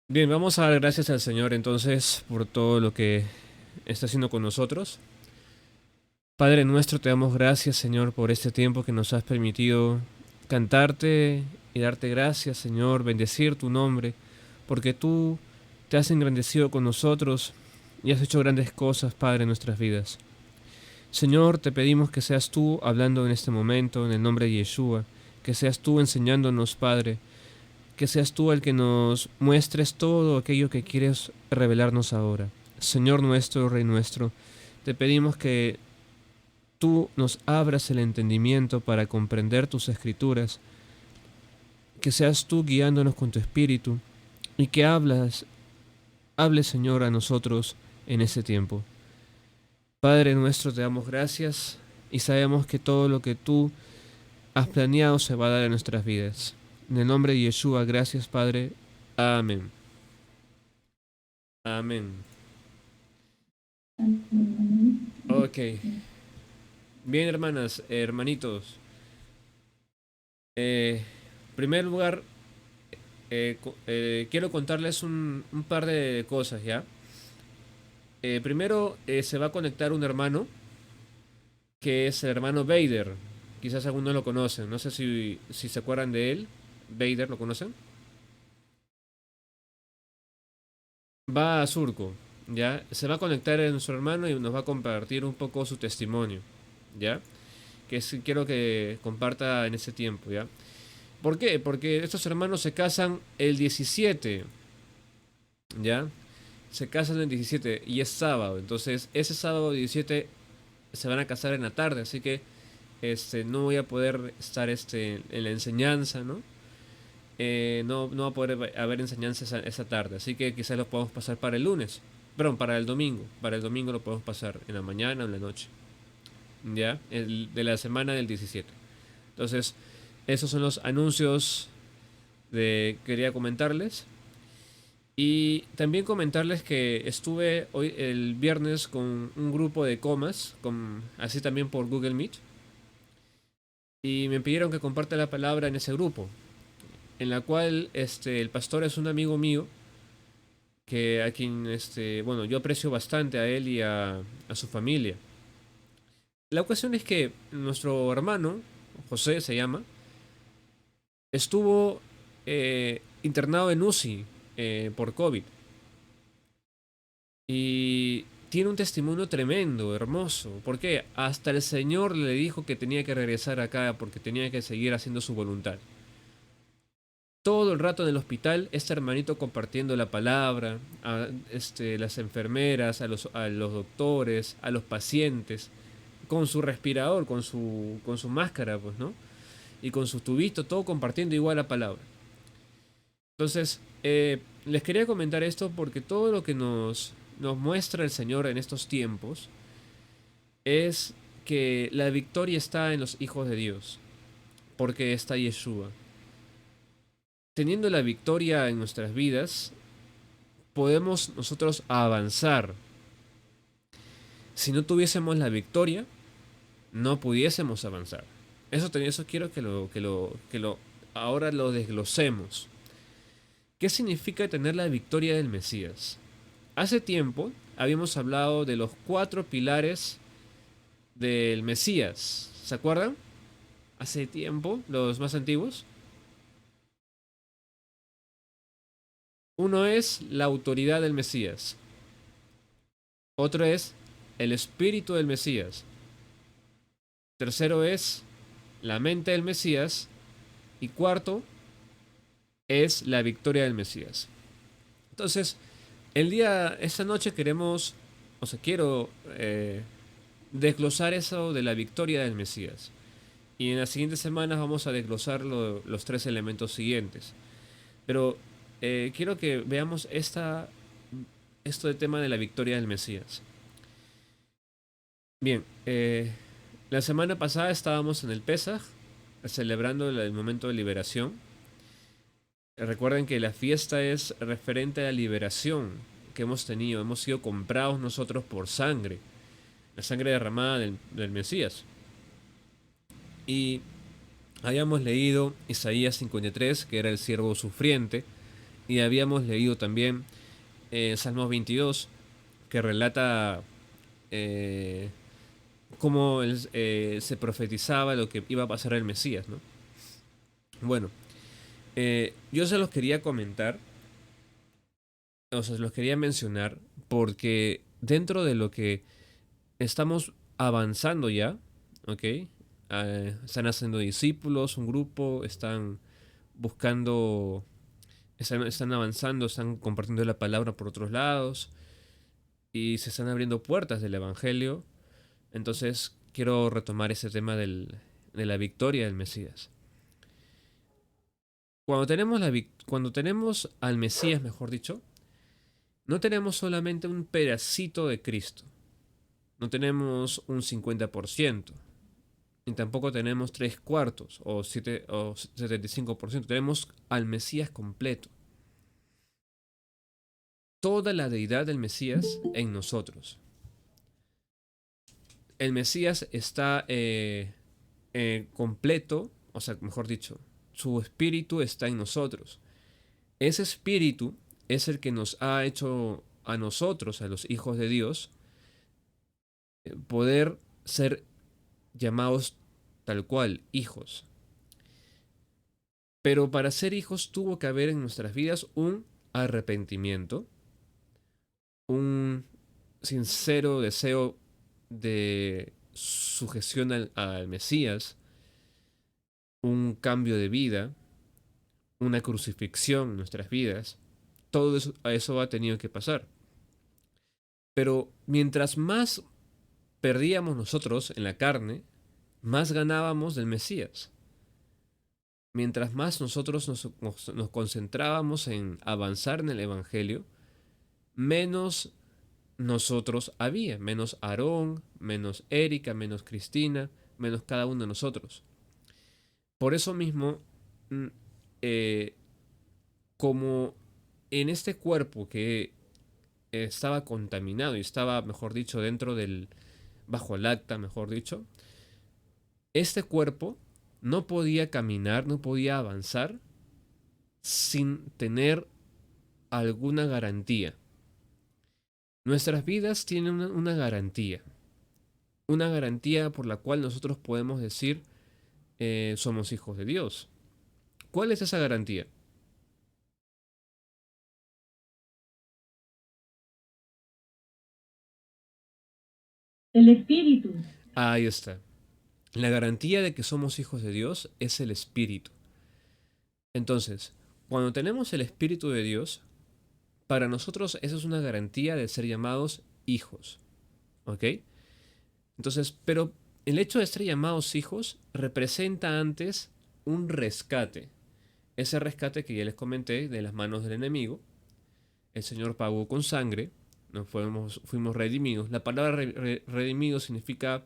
Bien, vamos a dar gracias al Señor entonces por todo lo que está haciendo con nosotros. Padre nuestro, te damos gracias, Señor, por este tiempo que nos has permitido cantarte y darte gracias, Señor, bendecir tu nombre, porque tú te has engrandecido con nosotros y has hecho grandes cosas, Padre, en nuestras vidas. Señor, te pedimos que seas tú hablando en este momento, en el nombre de Yeshua, que seas tú enseñándonos, Padre, que seas tú el que nos muestres todo aquello que quieres revelarnos ahora. Señor nuestro, Rey nuestro, te pedimos que tú nos abras el entendimiento para comprender tus escrituras, que seas tú guiándonos con tu espíritu y que hables Señor a nosotros en este tiempo. Padre nuestro, te damos gracias y sabemos que todo lo que tú has planeado se va a dar en nuestras vidas. En el nombre de Yeshua, gracias Padre. Amén. Amén. Ok. Bien, hermanas, hermanitos. En primer lugar, quiero contarles un par de cosas, ¿ya? Primero, se va a conectar un hermano, que es el hermano Vader. Quizás algunos lo conocen. No sé si se acuerdan de él. Vader, ¿lo conocen? Va a Surco, ¿ya? Se va a conectar en su hermano y nos va a compartir un poco su testimonio, ¿ya? Quiero que comparta en ese tiempo, ¿ya? ¿Por qué? Porque estos hermanos se casan el 17, ¿ya? Se casan el 17 y es sábado. Entonces, ese sábado 17 se van a casar en la tarde, así que no voy a poder estar en la enseñanza, ¿no? No va a poder haber enseñanza esa tarde, así que quizás lo podamos pasar para el lunes. Perdón, para el domingo. Para el domingo lo podemos pasar en la mañana o en la noche, ¿ya? De la semana del 17. Entonces, esos son los anuncios de quería comentarles. Y también comentarles que estuve hoy el viernes con un grupo de comas, así también por Google Meet, y me pidieron que comparta la palabra en ese grupo, en la cual el pastor es un amigo mío, que a quien bueno, yo aprecio bastante a él y a su familia. La cuestión es que nuestro hermano, José se llama, estuvo internado en UCI por COVID. Y tiene un testimonio tremendo, hermoso. Porque hasta el Señor le dijo que tenía que regresar acá porque tenía que seguir haciendo su voluntad. Todo el rato en el hospital, este hermanito compartiendo la palabra, a las enfermeras, a los doctores, a los pacientes, con su respirador, con su máscara, pues, ¿no? Y con su tubito, todo compartiendo igual la palabra. Entonces, les quería comentar esto porque todo lo que nos muestra el Señor en estos tiempos es que la victoria está en los hijos de Dios, porque está Yeshua. Teniendo la victoria en nuestras vidas, podemos nosotros avanzar. Si no tuviésemos la victoria, no pudiésemos avanzar. Eso quiero que ahora lo desglosemos. ¿Qué significa tener la victoria del Mesías? Hace tiempo habíamos hablado de los cuatro pilares del Mesías. ¿Se acuerdan? Hace tiempo, los más antiguos. Uno es la autoridad del Mesías. Otro es el espíritu del Mesías. Tercero es la mente del Mesías. Y cuarto es la victoria del Mesías. Entonces, esta noche quiero desglosar eso de la victoria del Mesías. Y en las siguientes semanas vamos a desglosar los tres elementos siguientes. Pero quiero que veamos esto del tema de la victoria del Mesías. Bien, la semana pasada estábamos en el Pesaj, celebrando el momento de liberación. Recuerden que la fiesta es referente a la liberación que hemos tenido. Hemos sido comprados nosotros por sangre, la sangre derramada del Mesías. Y habíamos leído Isaías 53, que era el siervo sufriente, Y habíamos leído también Salmos 22, que relata eh, cómo se profetizaba lo que iba a pasar el Mesías, ¿no? Bueno, yo se los quería comentar, o sea, se los quería mencionar, porque dentro de lo que estamos avanzando ya, ¿ok? Están haciendo discípulos, un grupo, están buscando, están avanzando, están compartiendo la palabra por otros lados y se están abriendo puertas del Evangelio. Entonces quiero retomar ese tema de la victoria del Mesías. Cuando tenemos al Mesías, mejor dicho, no tenemos solamente un pedacito de Cristo, no tenemos un 50%, ni tampoco tenemos tres cuartos o 75%. Tenemos al Mesías completo. Toda la deidad del Mesías en nosotros. El Mesías está completo, o sea, mejor dicho, su espíritu está en nosotros. Ese espíritu es el que nos ha hecho a nosotros, a los hijos de Dios, poder ser llamados tal cual, hijos. Pero para ser hijos tuvo que haber en nuestras vidas un arrepentimiento, un sincero deseo de sujeción al Mesías, un cambio de vida, una crucifixión en nuestras vidas. Todo eso, a eso ha tenido que pasar. Pero mientras más perdíamos nosotros en la carne, más ganábamos del Mesías. Mientras más nosotros nos concentrábamos en avanzar en el Evangelio, menos nosotros había, menos Aarón, menos Erika, menos Cristina, menos cada uno de nosotros. Por eso mismo, mm, eh, como en este cuerpo que estaba contaminado y estaba, mejor dicho, bajo el acta, mejor dicho, este cuerpo no podía caminar, no podía avanzar sin tener alguna garantía. Nuestras vidas tienen una garantía por la cual nosotros podemos decir somos hijos de Dios. ¿Cuál es esa garantía? El espíritu. Ahí está. La garantía de que somos hijos de Dios es el Espíritu. Entonces, cuando tenemos el Espíritu de Dios, para nosotros eso es una garantía de ser llamados hijos. ¿Ok? Entonces, pero el hecho de ser llamados hijos representa antes un rescate. Ese rescate que ya les comenté de las manos del enemigo, el Señor pagó con sangre, fuimos redimidos. La palabra redimido significa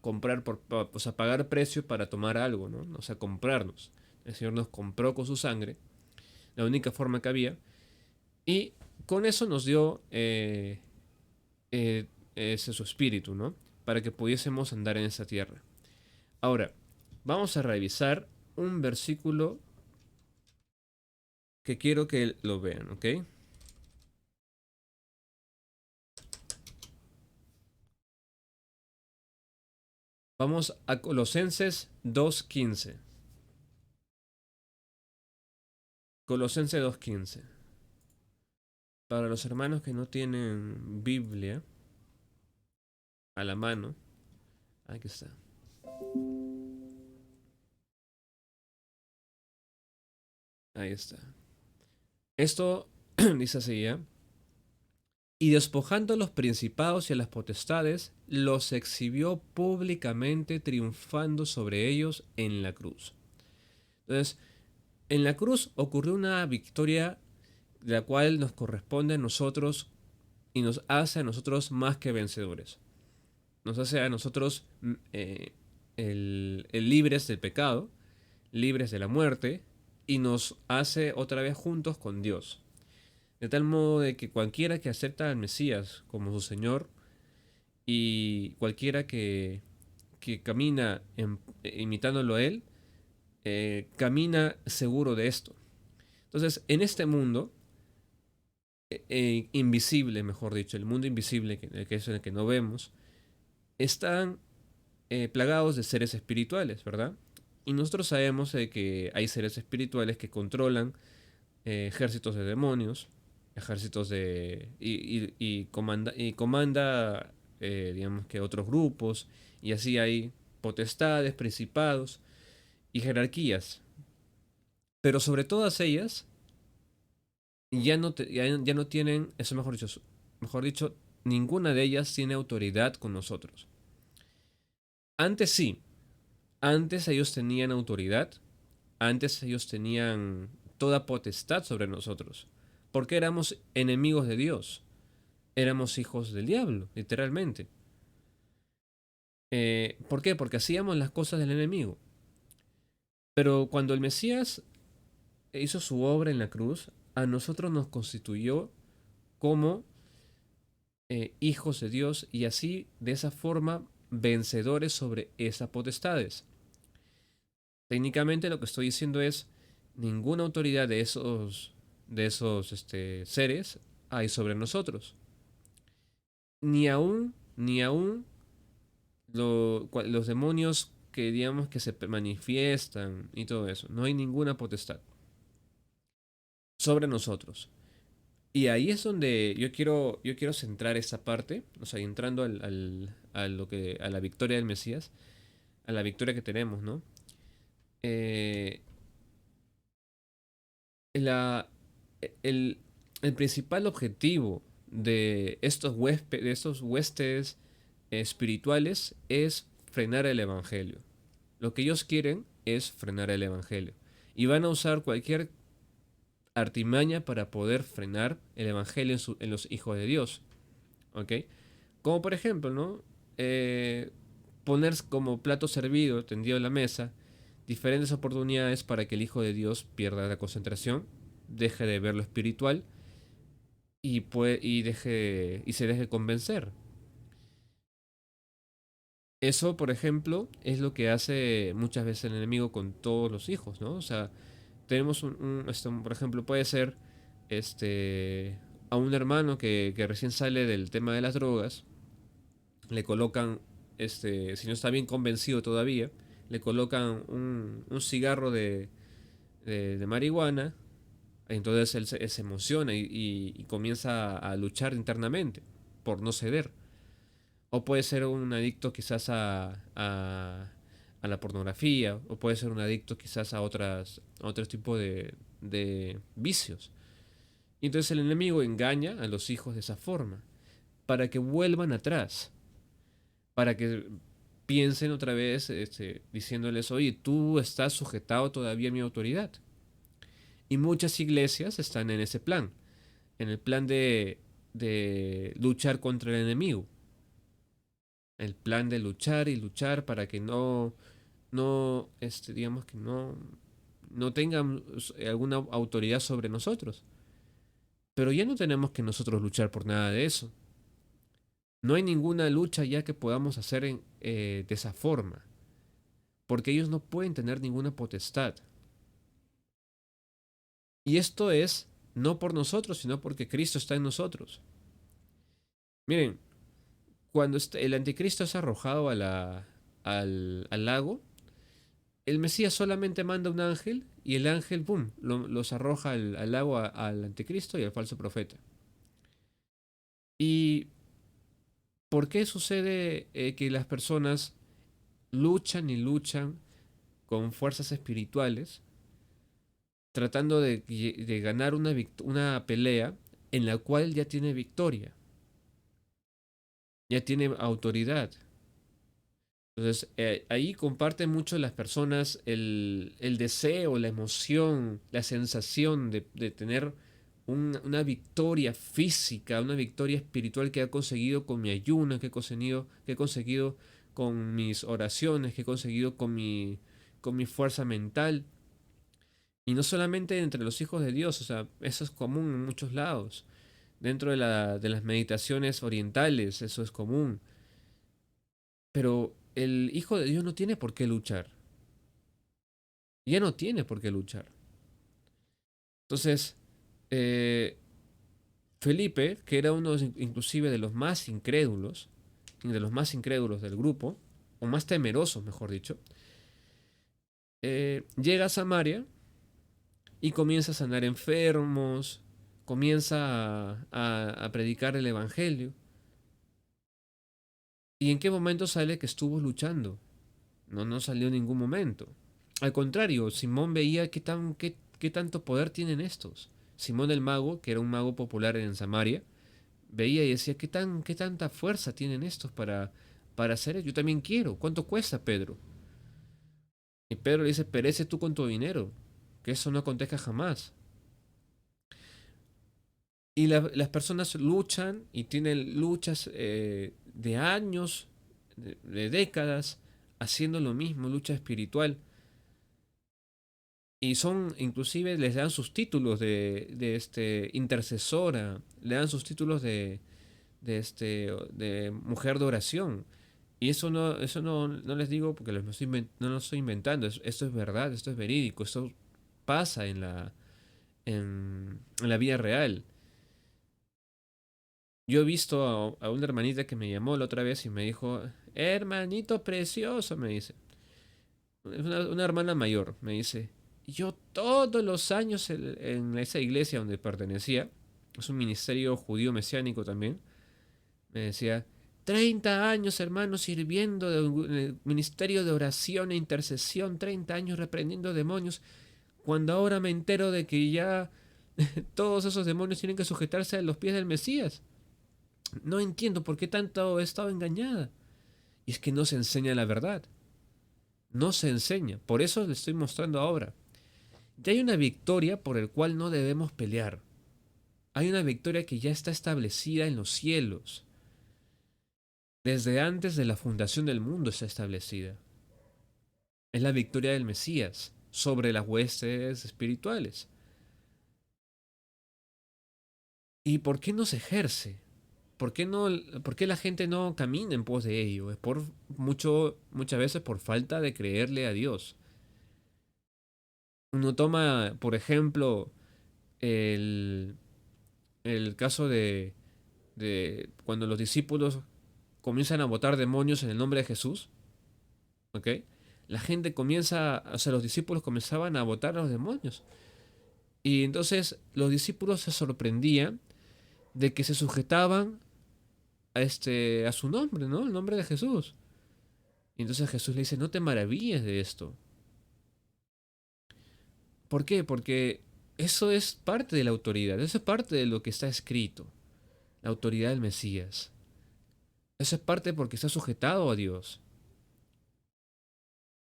comprar, o sea, pagar precio para tomar algo, ¿no? O sea, comprarnos. El Señor nos compró con su sangre, la única forma que había, y con eso nos dio ese su espíritu, ¿no? Para que pudiésemos andar en esa tierra. Ahora, vamos a revisar un versículo que quiero que lo vean, ¿ok? Vamos a Colosenses 2.15. Colosenses 2.15. Para los hermanos que no tienen Biblia a la mano, aquí está. Ahí está. Esto dice así, ¿ya? Y despojando a los principados y a las potestades, los exhibió públicamente, triunfando sobre ellos en la cruz. Entonces, en la cruz ocurrió una victoria de la cual nos corresponde a nosotros y nos hace a nosotros más que vencedores. Nos hace a nosotros el libres del pecado, libres de la muerte, y nos hace otra vez juntos con Dios. De tal modo de que cualquiera que acepta al Mesías como su Señor y cualquiera que camina imitándolo a Él, camina seguro de esto. Entonces, en este mundo invisible, mejor dicho, el mundo invisible, que es el que no vemos, están plagados de seres espirituales, ¿verdad? Y nosotros sabemos que hay seres espirituales que controlan ejércitos de demonios, ejércitos de... y comanda, digamos que otros grupos, y así hay potestades, principados y jerarquías. Pero sobre todas ellas, ya no tienen, eso mejor dicho, ninguna de ellas tiene autoridad con nosotros. Antes sí, antes ellos tenían autoridad, antes ellos tenían toda potestad sobre nosotros, porque éramos enemigos de Dios, éramos hijos del diablo, literalmente. ¿Por qué? Porque hacíamos las cosas del enemigo. Pero cuando el Mesías hizo su obra en la cruz, a nosotros nos constituyó como hijos de Dios y así, de esa forma, vencedores sobre esas potestades. Técnicamente lo que estoy diciendo es, ninguna autoridad de esos seres hay sobre nosotros. Ni aún los demonios que digamos que se manifiestan y todo eso. No hay ninguna potestad sobre nosotros. Y ahí es donde yo quiero centrar esta parte, o sea, entrando a la victoria del Mesías, a la victoria que tenemos, ¿no? Eh, la, el, el principal objetivo de estos huestes espirituales es frenar el evangelio. Lo que ellos quieren es frenar el evangelio. Y van a usar cualquier artimaña para poder frenar el evangelio en los hijos de Dios. ¿Ok? Como por ejemplo, ¿no? Poner como plato servido, tendido en la mesa, diferentes oportunidades para que el Hijo de Dios pierda la concentración, deje de ver lo espiritual y se deje convencer. Eso, por ejemplo, es lo que hace muchas veces el enemigo con todos los hijos, ¿no? O sea, tenemos por ejemplo, puede ser este, a un hermano que recién sale del tema de las drogas, le colocan, si no está bien convencido todavía, le colocan un cigarro de marihuana, entonces él se emociona y comienza a luchar internamente por no ceder. O puede ser un adicto quizás a la pornografía, o puede ser un adicto quizás a otros tipos de vicios. Y entonces el enemigo engaña a los hijos de esa forma, para que vuelvan atrás, para que piensen otra vez diciéndoles, oye, tú estás sujetado todavía a mi autoridad. Y muchas iglesias están en ese plan, en el plan de luchar contra el enemigo, el plan de luchar y luchar para que digamos que no tengan alguna autoridad sobre nosotros. Pero ya no tenemos que nosotros luchar por nada de eso. No hay ninguna lucha ya que podamos hacer de esa forma, porque ellos no pueden tener ninguna potestad. Y esto es no por nosotros, sino porque Cristo está en nosotros. Miren, cuando el anticristo es arrojado al lago, el Mesías solamente manda un ángel y el ángel, ¡pum!, los arroja al lago al anticristo y al falso profeta. ¿Y por qué sucede que las personas luchan y luchan con fuerzas espirituales tratando de ganar una pelea en la cual ya tiene victoria, ya tiene autoridad? Entonces, ahí comparten mucho las personas el deseo, la emoción, la sensación de tener una victoria física, una victoria espiritual que he conseguido con mi ayuno, que he conseguido con mis oraciones, que he conseguido con mi fuerza mental. Y no solamente entre los hijos de Dios, o sea, eso es común en muchos lados. Dentro de las meditaciones orientales, eso es común. Pero el Hijo de Dios no tiene por qué luchar. Ya no tiene por qué luchar. Entonces, eh, Felipe, que era uno inclusive de los más incrédulos del grupo, o más temerosos, mejor dicho, llega a Samaria y comienza a sanar enfermos, comienza a predicar el Evangelio. ¿Y en qué momento sale que estuvo luchando? No, no salió en ningún momento. Al contrario, Simón veía qué tanto poder tienen estos. Simón el mago, que era un mago popular en Samaria, veía y decía, qué tanta fuerza tienen estos para hacer eso? Yo también quiero. ¿Cuánto cuesta, Pedro? Y Pedro le dice, perece tú con tu dinero, que eso no acontezca jamás. Y las personas luchan y tienen luchas de años, de décadas, haciendo lo mismo, lucha espiritual. Y son, inclusive, les dan sus títulos de intercesora, le dan sus títulos de mujer de oración. Y eso no les digo porque no lo estoy inventando, esto es verdad, esto es verídico, esto pasa en la vida real. Yo he visto a una hermanita que me llamó la otra vez y me dijo, hermanito precioso, me dice. Es una hermana mayor, me dice. Y yo todos los años en esa iglesia donde pertenecía, es un ministerio judío mesiánico también, me decía, 30 años hermano sirviendo en el ministerio de oración e intercesión, 30 años reprendiendo demonios, cuando ahora me entero de que ya todos esos demonios tienen que sujetarse a los pies del Mesías. No entiendo por qué tanto he estado engañada. Y es que no se enseña la verdad. No se enseña. Por eso le estoy mostrando ahora. Ya hay una victoria por el cual no debemos pelear. Hay una victoria que ya está establecida en los cielos. Desde antes de la fundación del mundo está establecida. Es la victoria del Mesías sobre las huestes espirituales. ¿Y por qué no se ejerce? ¿Por qué la gente no camina en pos de ello? Es muchas veces por falta de creerle a Dios. Uno toma, por ejemplo, el, el caso de cuando los discípulos comienzan a botar demonios en el nombre de Jesús, ¿ok? La gente comienza, o sea, los discípulos comenzaban a botar a los demonios. Y entonces los discípulos se sorprendían de que se sujetaban a su nombre, ¿no? El nombre de Jesús. Y entonces Jesús le dice, no te maravilles de esto. ¿Por qué? Porque eso es parte de la autoridad, eso es parte de lo que está escrito, la autoridad del Mesías. Eso es parte porque está sujetado a Dios.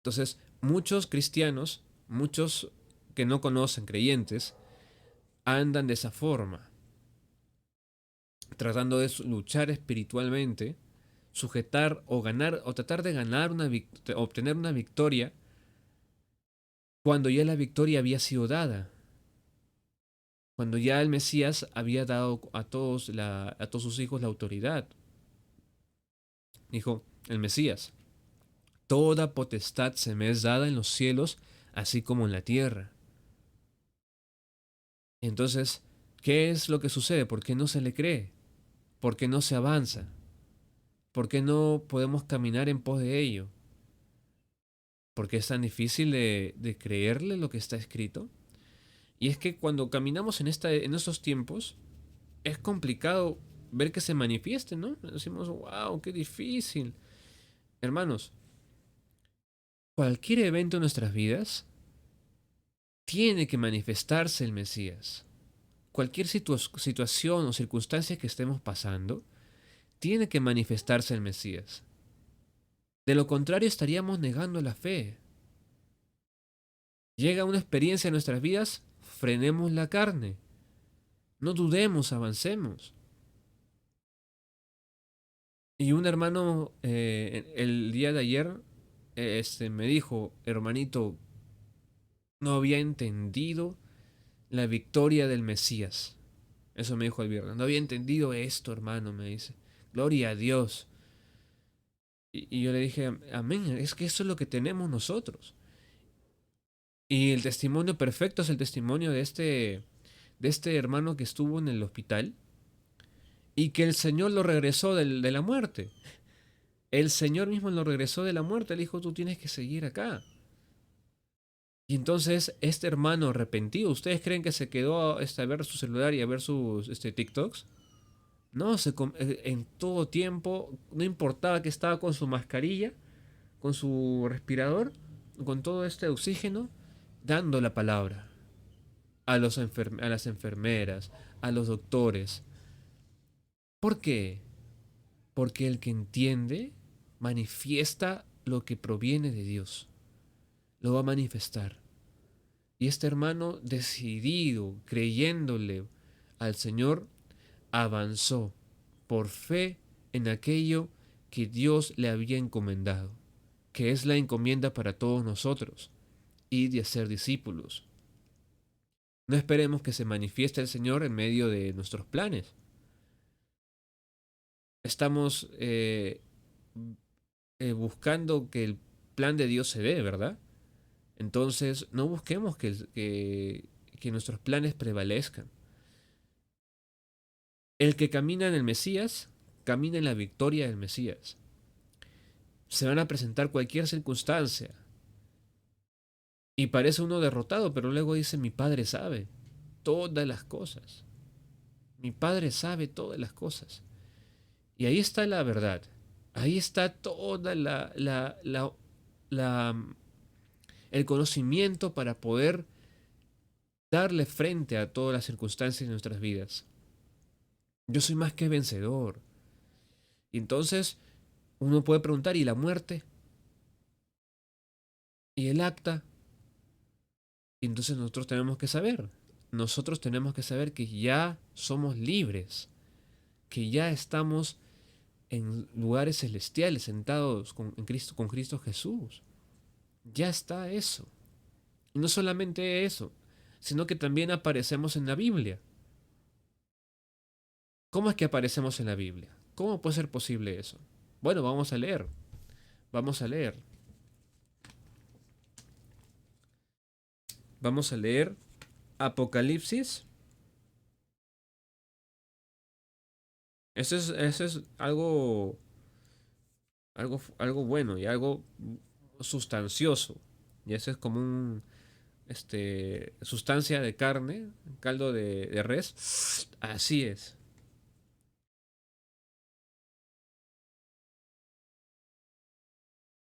Entonces, muchos cristianos, muchos que no conocen creyentes, andan de esa forma, tratando de luchar espiritualmente, sujetar o ganar o tratar de ganar obtener una victoria cuando ya la victoria había sido dada, cuando ya el Mesías había dado a todos sus hijos la autoridad. Dijo el Mesías, toda potestad se me es dada en los cielos, así como en la tierra. Entonces, ¿qué es lo que sucede? ¿Por qué no se le cree? ¿Por qué no se avanza? ¿Por qué no podemos caminar en pos de ello? ¿Por qué es tan difícil de creerle lo que está escrito? Y es que cuando caminamos en estos tiempos, es complicado ver que se manifieste, ¿no? Decimos, wow, qué difícil. Hermanos, cualquier evento en nuestras vidas tiene que manifestarse el Mesías. Cualquier situación o circunstancia que estemos pasando, tiene que manifestarse el Mesías. De lo contrario estaríamos negando la fe. Llega una experiencia en nuestras vidas, frenemos la carne. No dudemos, avancemos. Y un hermano el día de ayer me dijo, hermanito, no había entendido la victoria del Mesías. Eso me dijo el viernes. No había entendido esto, hermano, me dice. Gloria a Dios. Y yo le dije, amén, es que eso es lo que tenemos nosotros. Y el testimonio perfecto es el testimonio de este hermano que estuvo en el hospital. y que el Señor lo regresó de la muerte. El Señor mismo lo regresó de la muerte, le dijo, tú tienes que seguir acá. Y entonces este hermano arrepentido, ¿ustedes creen que se quedó a ver su celular y a ver sus TikToks? No, en todo tiempo, no importaba que estaba con su mascarilla, con su respirador, con todo este oxígeno, dando la palabra a las enfermeras, a los doctores. ¿Por qué? Porque el que entiende manifiesta lo que proviene de Dios. Lo va a manifestar. Y este hermano, decidido, creyéndole al Señor, avanzó por fe en aquello que Dios le había encomendado, que es la encomienda para todos nosotros, y de hacer discípulos. No esperemos que se manifieste el Señor en medio de nuestros planes. Estamos buscando que el plan de Dios se dé, ¿verdad? Entonces, no busquemos que nuestros planes prevalezcan. El que camina en el Mesías, camina en la victoria del Mesías. Se van a presentar cualquier circunstancia. Y parece uno derrotado, pero luego dice, mi Padre sabe todas las cosas. Mi Padre sabe todas las cosas. Y ahí está la verdad. Ahí está toda el conocimiento para poder darle frente a todas las circunstancias de nuestras vidas. Yo soy más que vencedor. Y entonces uno puede preguntar, ¿y la muerte? ¿Y el acta? Y entonces nosotros tenemos que saber que ya somos libres, que ya estamos en lugares celestiales, sentados con Cristo Jesús. Ya está eso. Y no solamente eso, sino que también aparecemos en la Biblia. ¿Cómo es que aparecemos en la Biblia? ¿Cómo puede ser posible eso? Bueno, vamos a leer. Vamos a leer. Vamos a leer Apocalipsis. Eso es algo bueno y algo sustancioso. Y eso es como sustancia de carne, caldo de res. Así es.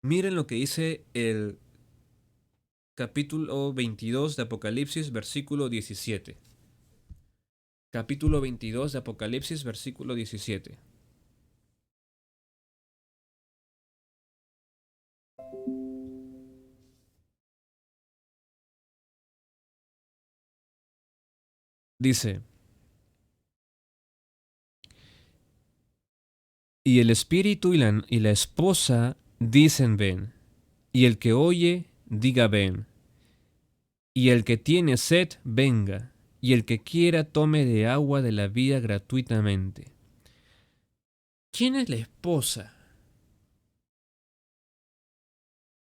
Miren lo que dice el capítulo 22 de Apocalipsis, versículo 17. Capítulo 22 de Apocalipsis, versículo 17. Dice, y el espíritu y la esposa dicen ven, y el que oye diga ven, y el que tiene sed venga, y el que quiera tome de agua de la vida gratuitamente. ¿Quién es la esposa?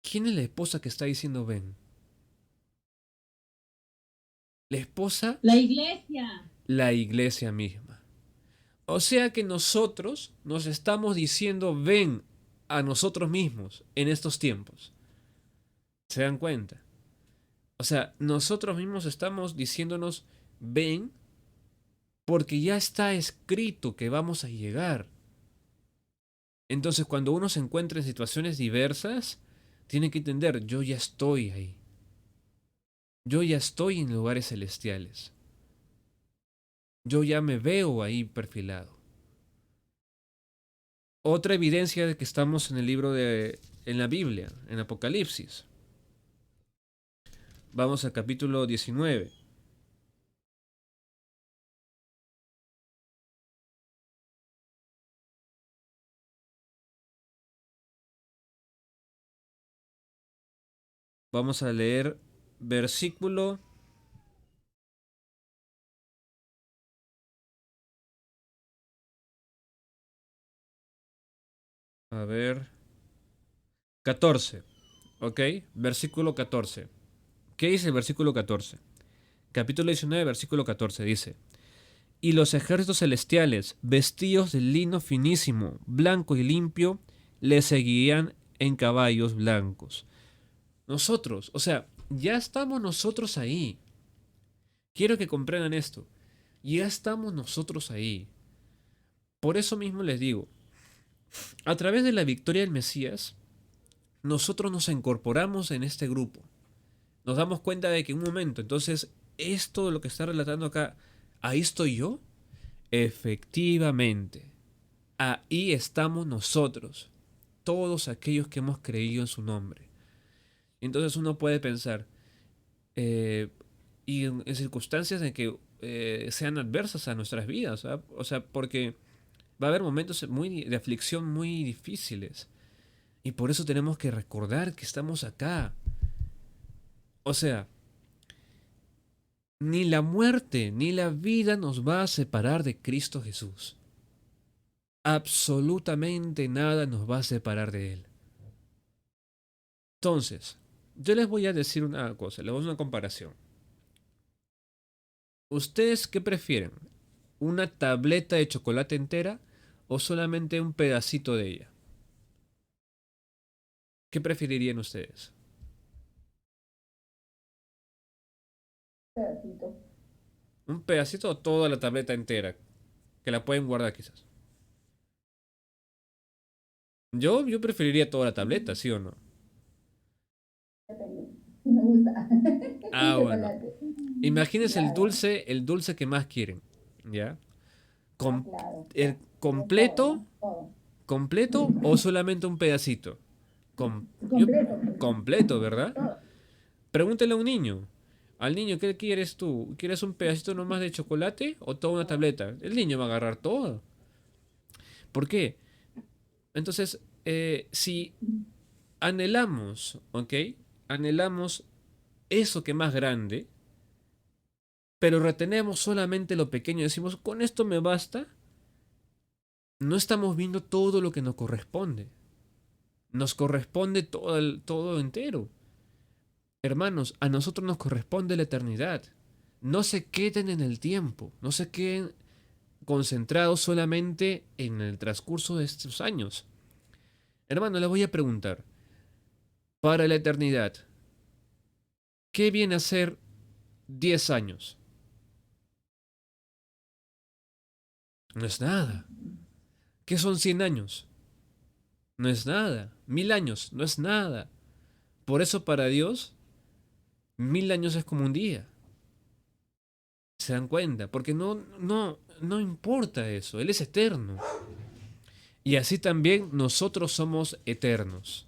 ¿Quién es la esposa que está diciendo ven? La esposa, La iglesia. la iglesia misma. O sea que nosotros nos estamos diciendo ven a nosotros mismos en estos tiempos. ¿Se dan cuenta? O sea, nosotros mismos estamos diciéndonos ven porque ya está escrito que vamos a llegar. Entonces, cuando uno se encuentra en situaciones diversas, tiene que entender, yo ya estoy ahí. Yo ya estoy en lugares celestiales. Yo ya me veo ahí perfilado. Otra evidencia de que estamos en el en la Biblia, en Apocalipsis. Vamos al capítulo 19. Vamos a leer versículo. A ver. 14. ¿Ok? Versículo 14. ¿Qué dice el versículo 14? Capítulo 19, versículo 14 dice, y los ejércitos celestiales, vestidos de lino finísimo, blanco y limpio, le seguían en caballos blancos. Nosotros, o sea, ya estamos nosotros ahí. Quiero que comprendan esto. Ya estamos nosotros ahí. Por eso mismo les digo, a través de la victoria del Mesías, nosotros nos incorporamos en este grupo. Nos damos cuenta de que en un momento, entonces, esto de lo que está relatando acá, ¿ahí estoy yo? Efectivamente, ahí estamos nosotros, todos aquellos que hemos creído en su nombre. Entonces uno puede pensar, eh, y en circunstancias en que sean adversas a nuestras vidas, ¿verdad? O sea, porque va a haber momentos de aflicción muy difíciles. Y por eso tenemos que recordar que estamos acá. O sea, ni la muerte ni la vida nos va a separar de Cristo Jesús. Absolutamente nada nos va a separar de Él. Entonces, yo les voy a decir una cosa, les voy a hacer una comparación. ¿Ustedes qué prefieren? ¿Una tableta de chocolate entera o solamente un pedacito de ella? ¿Qué preferirían ustedes? Pedacito. ¿Un pedacito o toda la tableta entera? Que la pueden guardar quizás. Yo preferiría toda la tableta, ¿sí o no? Depende. Me gusta. El Ah, bueno. chocolate. Imagínense Claro. el dulce que más quieren, ¿ya? Ah, Com- claro. el De todo, completo, ¿no? Todo. completo o solamente un pedacito. Yo Completo. completo, ¿verdad? Todo. Pregúntale a un niño. Al niño, ¿qué quieres tú? ¿Quieres un pedacito nomás de chocolate o toda una tableta? El niño va a agarrar todo. ¿Por qué? Entonces, si anhelamos, ¿ok? Anhelamos eso que más grande, pero retenemos solamente lo pequeño y decimos, con esto me basta, no estamos viendo todo lo que nos corresponde. Nos corresponde todo entero. Hermanos, a nosotros nos corresponde la eternidad. No se queden en el tiempo, no se queden concentrados solamente en el transcurso de estos años. Hermano, le voy a preguntar, para la eternidad, ¿qué viene a ser 10 años? No es nada. ¿Qué son 100 años? No es nada. 1000 años, no es nada. Por eso para Dios, 1000 años es como un día. ¿Se dan cuenta? Porque no importa eso. Él es eterno. Y así también nosotros somos eternos.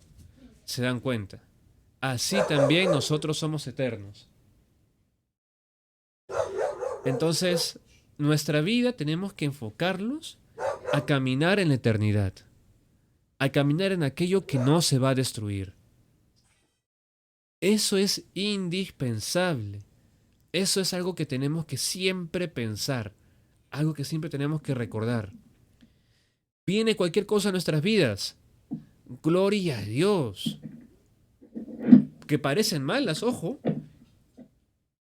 ¿Se dan cuenta? Así también nosotros somos eternos. Entonces, nuestra vida tenemos que enfocarlos a caminar en la eternidad, a caminar en aquello que no se va a destruir. Eso es indispensable. Eso es algo que tenemos que siempre pensar, algo que siempre tenemos que recordar. Viene cualquier cosa a nuestras vidas. Gloria a Dios. Que parecen malas, ojo.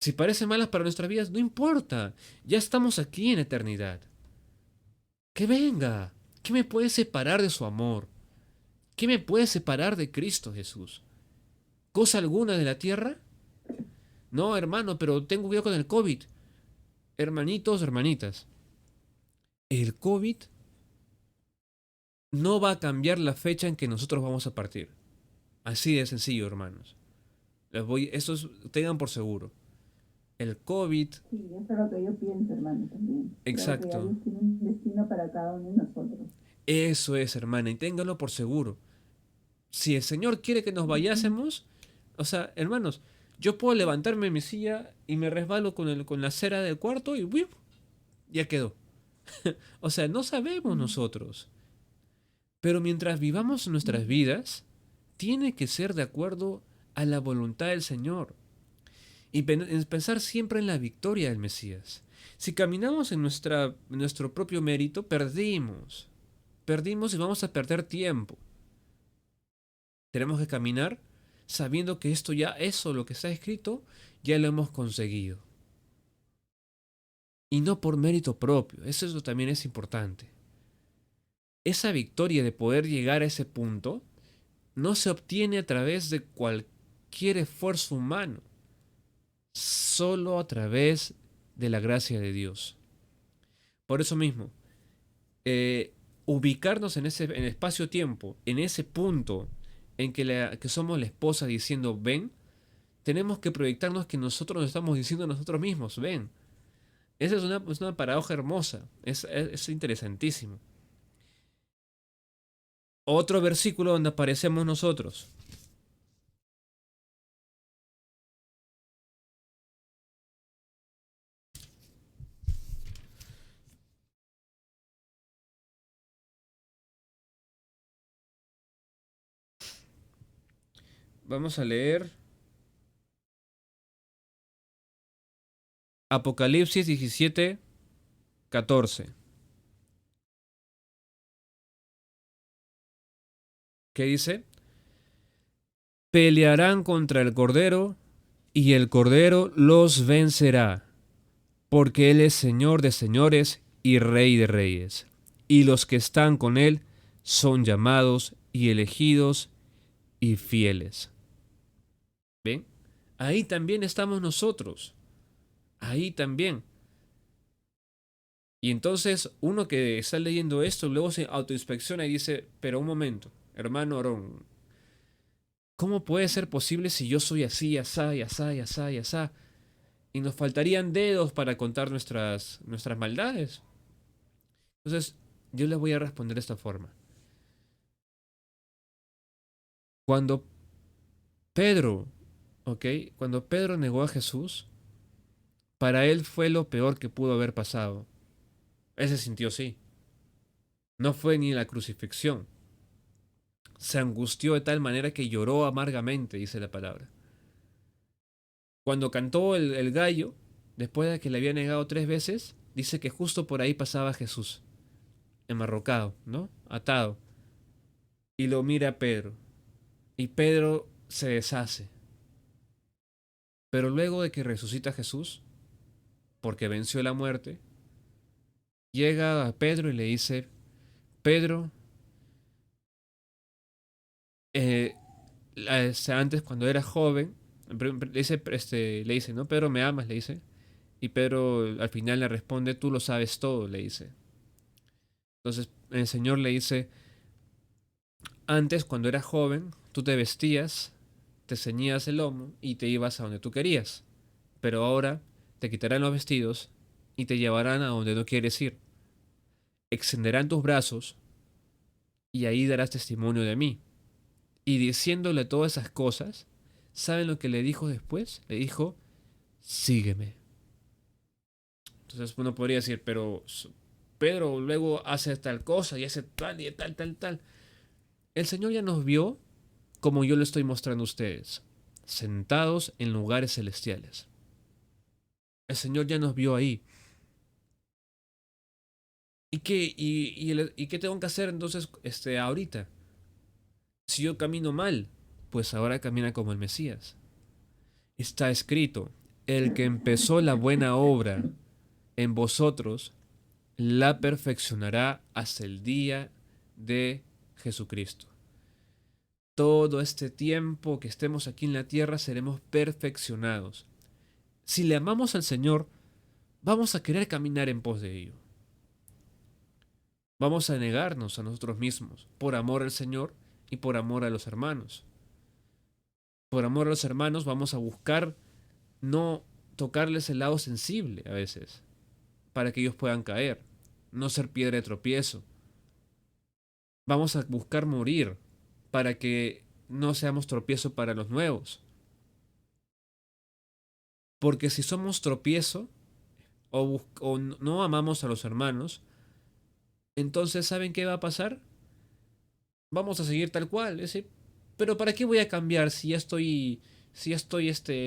Si parecen malas para nuestras vidas, no importa. Ya estamos aquí en eternidad. Que venga. ¿Qué me puede separar de su amor? ¿Qué me puede separar de Cristo Jesús? ¿Cosa alguna de la tierra? No, hermano, pero tengo cuidado con el COVID. Hermanitos, hermanitas, el COVID no va a cambiar la fecha en que nosotros vamos a partir. Así de sencillo, hermanos. Tengan por seguro. El COVID, Sí, eso es lo que yo pienso, hermano, también. Creo que ya exacto. Dios tiene un destino para cada uno de nosotros. Eso es, hermana, y ténganlo por seguro. Si el Señor quiere que nos Ujú. vayásemos, o sea, hermanos, yo puedo levantarme de mi silla y me resbalo con la cera del cuarto y ¡wiu! Ya quedó. O sea, no sabemos nosotros. Pero mientras vivamos nuestras vidas, tiene que ser de acuerdo a la voluntad del Señor. Y pensar siempre en la victoria del Mesías. Si caminamos en nuestro propio mérito, perdimos. Perdimos y vamos a perder tiempo. Tenemos que caminar sabiendo que eso, lo que está escrito, ya lo hemos conseguido. y no por mérito propio. Eso también es importante. Esa victoria de poder llegar a ese punto no se obtiene a través de cualquier esfuerzo humano, solo a través de la gracia de Dios. Por eso mismo, ubicarnos en el espacio-tiempo, en ese punto en que somos la esposa diciendo ven, tenemos que proyectarnos que nosotros nos estamos diciendo a nosotros mismos ven. Esa es una paradoja hermosa, es interesantísimo. Otro versículo donde aparecemos nosotros. Vamos a leer Apocalipsis 17, 14. ¿Qué dice? Pelearán contra el Cordero, y el Cordero los vencerá, porque Él es Señor de señores y Rey de reyes. Y los que están con Él son llamados y elegidos y fieles. ¿Ven? Ahí también estamos nosotros. Ahí también. Y entonces uno que está leyendo esto luego se autoinspecciona y dice, pero un momento, hermano Aarón, ¿cómo puede ser posible si yo soy así, asá, y asá, y asá, y asá? Y nos faltarían dedos para contar nuestras maldades. Entonces, yo les voy a responder de esta forma. Cuando Pedro, ¿ok? Cuando Pedro negó a Jesús, para él fue lo peor que pudo haber pasado. Él se sintió así. No fue ni la crucifixión. Se angustió de tal manera que lloró amargamente, dice la palabra. Cuando cantó el gallo, después de que le había negado 3 veces, dice que justo por ahí pasaba Jesús, enmarrocado, ¿no? Atado. Y lo mira a Pedro. Y Pedro se deshace. Pero luego de que resucita Jesús, porque venció la muerte, llega a Pedro y le dice, Pedro, eh, antes cuando era joven, le dice, ¿no? Pedro, ¿me amas? Le dice. Y Pedro al final le responde, tú lo sabes todo, le dice. Entonces el Señor le dice, antes cuando eras joven, tú te vestías, te ceñías el lomo y te ibas a donde tú querías. Pero ahora te quitarán los vestidos y te llevarán a donde no quieres ir. Extenderán tus brazos y ahí darás testimonio de mí. Y diciéndole todas esas cosas, ¿saben lo que le dijo después? Le dijo, sígueme. Entonces uno podría decir, pero Pedro luego hace tal cosa y hace tal y tal, tal, tal. El Señor ya nos vio como yo lo estoy mostrando a ustedes, sentados en lugares celestiales. El Señor ya nos vio ahí. ¿Y qué tengo que hacer entonces ahorita? Si yo camino mal, pues ahora camina como el Mesías. Está escrito, el que empezó la buena obra en vosotros, la perfeccionará hasta el día de Jesucristo. Todo este tiempo que estemos aquí en la tierra seremos perfeccionados. Si le amamos al Señor, vamos a querer caminar en pos de ello. Vamos a negarnos a nosotros mismos por amor al Señor y por amor a los hermanos. Por amor a los hermanos vamos a buscar no tocarles el lado sensible a veces, para que ellos puedan caer, no ser piedra de tropiezo. Vamos a buscar morir para que no seamos tropiezo para los nuevos. Porque si somos tropiezo o no amamos a los hermanos, entonces ¿saben qué va a pasar? Vamos a seguir tal cual. Pero ¿para qué voy a cambiar si ya estoy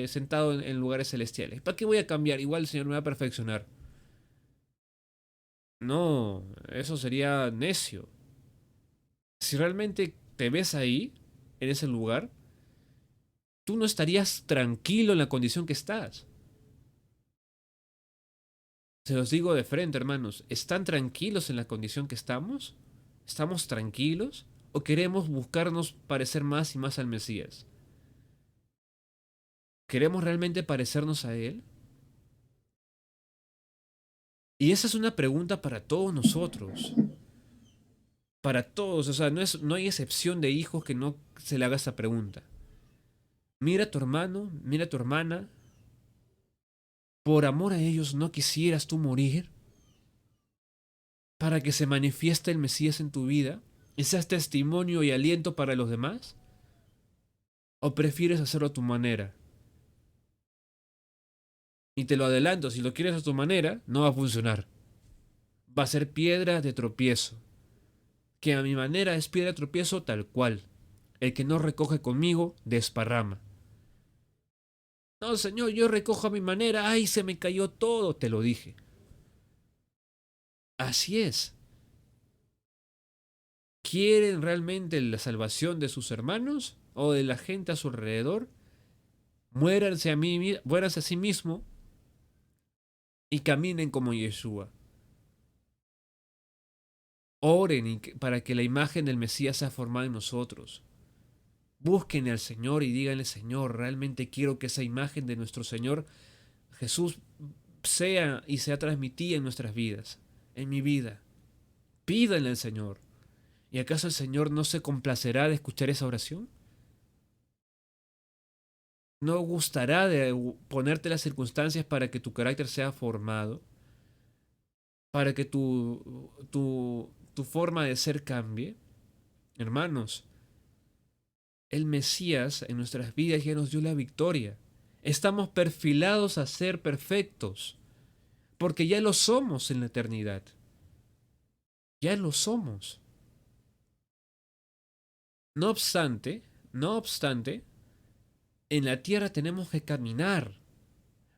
sentado en lugares celestiales? ¿Para qué voy a cambiar? Igual el Señor me va a perfeccionar. No, eso sería necio. Si realmente te ves ahí, en ese lugar, tú no estarías tranquilo en la condición que estás. Se los digo de frente, hermanos. ¿Están tranquilos en la condición que estamos? ¿Estamos tranquilos? ¿O queremos buscarnos parecer más y más al Mesías? ¿Queremos realmente parecernos a Él? Y esa es una pregunta para todos nosotros. Para todos. O sea, no hay excepción de hijos que no se le haga esa pregunta. Mira a tu hermano, mira a tu hermana. ¿Por amor a ellos no quisieras tú morir para que se manifieste el Mesías en tu vida y seas testimonio y aliento para los demás? ¿O prefieres hacerlo a tu manera? Y te lo adelanto, si lo quieres a tu manera, no va a funcionar. Va a ser piedra de tropiezo. Que a mi manera es piedra de tropiezo tal cual. El que no recoge conmigo, desparrama. No, señor, yo recojo a mi manera. ¡Ay, se me cayó todo! Te lo dije. Así es. ¿Quieren realmente la salvación de sus hermanos o de la gente a su alrededor? Muéranse a sí mismo y caminen como Yeshua. Oren para que la imagen del Mesías sea formada en nosotros. Busquen al Señor y díganle, Señor, realmente quiero que esa imagen de nuestro Señor Jesús sea y sea transmitida en nuestras vidas, en mi vida. Pídanle al Señor. ¿Y acaso el Señor no se complacerá de escuchar esa oración? ¿No gustará de ponerte las circunstancias para que tu carácter sea formado? ¿Para que tu forma de ser cambie? Hermanos, el Mesías en nuestras vidas ya nos dio la victoria. Estamos perfilados a ser perfectos, porque ya lo somos en la eternidad. Ya lo somos. No obstante, en la tierra tenemos que caminar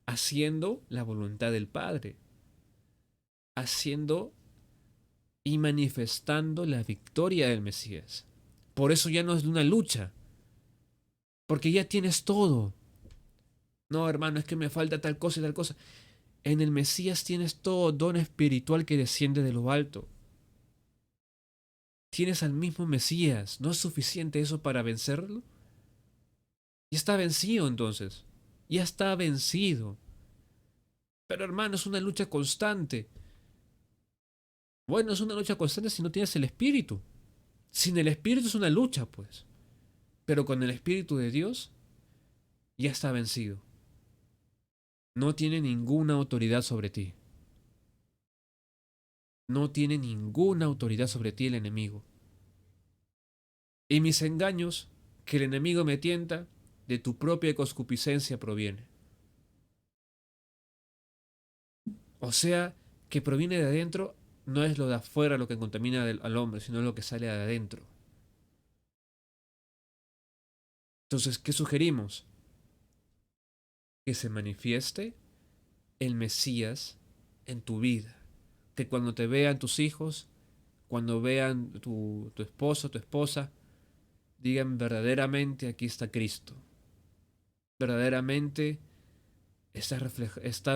haciendo la voluntad del Padre, haciendo y manifestando la victoria del Mesías. Por eso ya no es una lucha, porque ya tienes todo. No, hermano, es que me falta tal cosa y tal cosa. En el Mesías tienes todo don espiritual que desciende de lo alto. Tienes al mismo Mesías. ¿No es suficiente eso para vencerlo? Ya está vencido entonces. Ya está vencido. Pero hermano, es una lucha constante. Bueno, es una lucha constante si no tienes el Espíritu. Sin el Espíritu es una lucha, pues. Pero con el Espíritu de Dios ya está vencido. No tiene ninguna autoridad sobre ti. No tiene ninguna autoridad sobre ti el enemigo. Y mis engaños, que el enemigo me tienta, de tu propia concupiscencia proviene. O sea, que proviene de adentro, no es lo de afuera lo que contamina al hombre, sino lo que sale de adentro. Entonces, ¿qué sugerimos? Que se manifieste el Mesías en tu vida. Que cuando te vean tus hijos, cuando vean tu esposo, tu esposa, digan verdaderamente aquí está Cristo. Verdaderamente está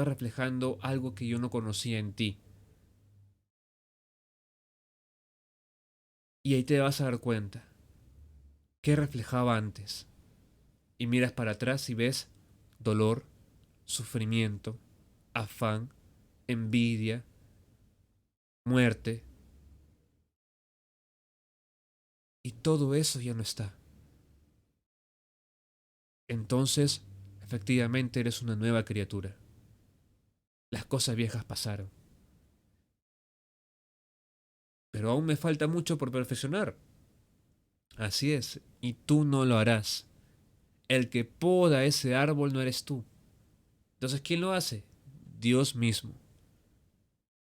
reflejando algo que yo no conocía en ti. Y ahí te vas a dar cuenta. ¿Qué reflejaba antes? Y miras para atrás y ves dolor, sufrimiento, afán, envidia, muerte. Y todo eso ya no está. Entonces, efectivamente eres una nueva criatura. Las cosas viejas pasaron. Pero aún me falta mucho por perfeccionar. Así es, y tú no lo harás. El que poda ese árbol no eres tú. Entonces, ¿quién lo hace? Dios mismo.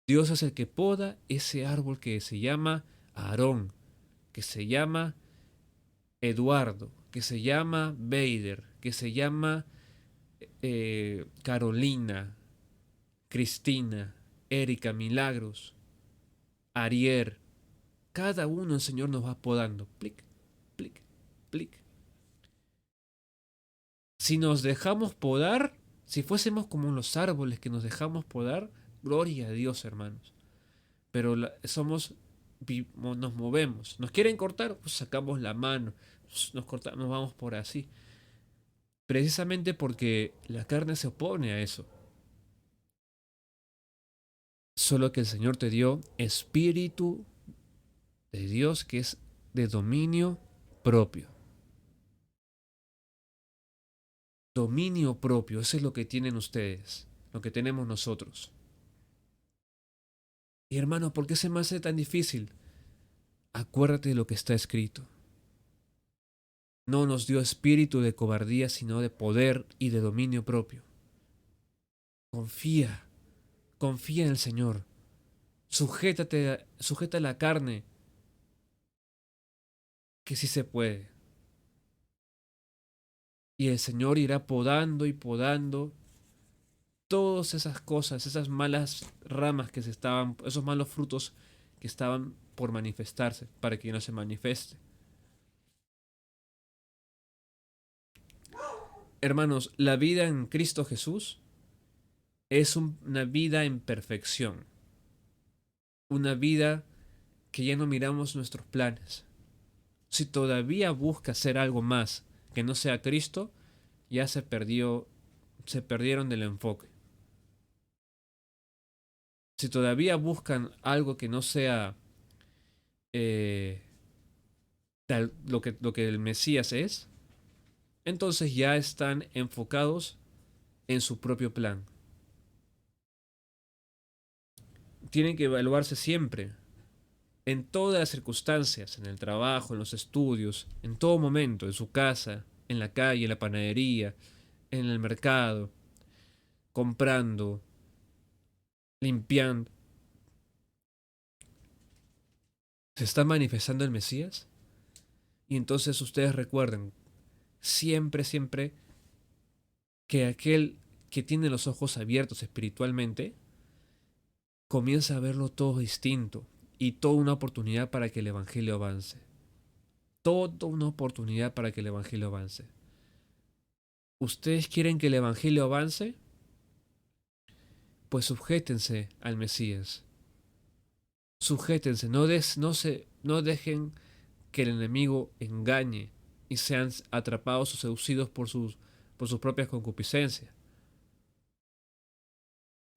Dios es el que poda ese árbol que se llama Aarón, que se llama Eduardo, que se llama Bader, que se llama Carolina, Cristina, Erika, Milagros, Ariel. Cada uno el Señor nos va podando. Plic, plic, plic. Si nos dejamos podar, si fuésemos como los árboles que nos dejamos podar, gloria a Dios, hermanos. Pero nos movemos. ¿Nos quieren cortar? Pues sacamos la mano, nos cortamos, nos vamos por así. Precisamente porque la carne se opone a eso. Solo que el Señor te dio espíritu de Dios que es de dominio propio. Dominio propio, eso es lo que tienen ustedes, lo que tenemos nosotros. Y hermano, ¿por qué se me hace tan difícil? Acuérdate de lo que está escrito. No nos dio espíritu de cobardía, sino de poder y de dominio propio. Confía, confía en el Señor. Sujeta la carne, que sí se puede. Y el Señor irá podando y podando todas esas cosas, esas malas ramas esos malos frutos que estaban por manifestarse, para que no se manifieste. Hermanos, la vida en Cristo Jesús es una vida en perfección, una vida que ya no miramos nuestros planes. Si todavía busca hacer algo más que no sea Cristo, ya se perdieron del enfoque. Si todavía buscan algo que no sea eh, lo que el Mesías es, entonces ya están enfocados en su propio plan. Tienen que evaluarse siempre, en todas las circunstancias, en el trabajo, en los estudios, en todo momento, en su casa, en la calle, en la panadería, en el mercado, comprando, limpiando. ¿Se está manifestando el Mesías? Y entonces ustedes recuerden, siempre, siempre, que aquel que tiene los ojos abiertos espiritualmente, comienza a verlo todo distinto y toda una oportunidad para que el Evangelio avance. Toda una oportunidad para que el Evangelio avance. ¿Ustedes quieren que el Evangelio avance? Pues sujétense al Mesías. Sujétense, no dejen que el enemigo engañe y sean atrapados o seducidos por sus propias concupiscencias.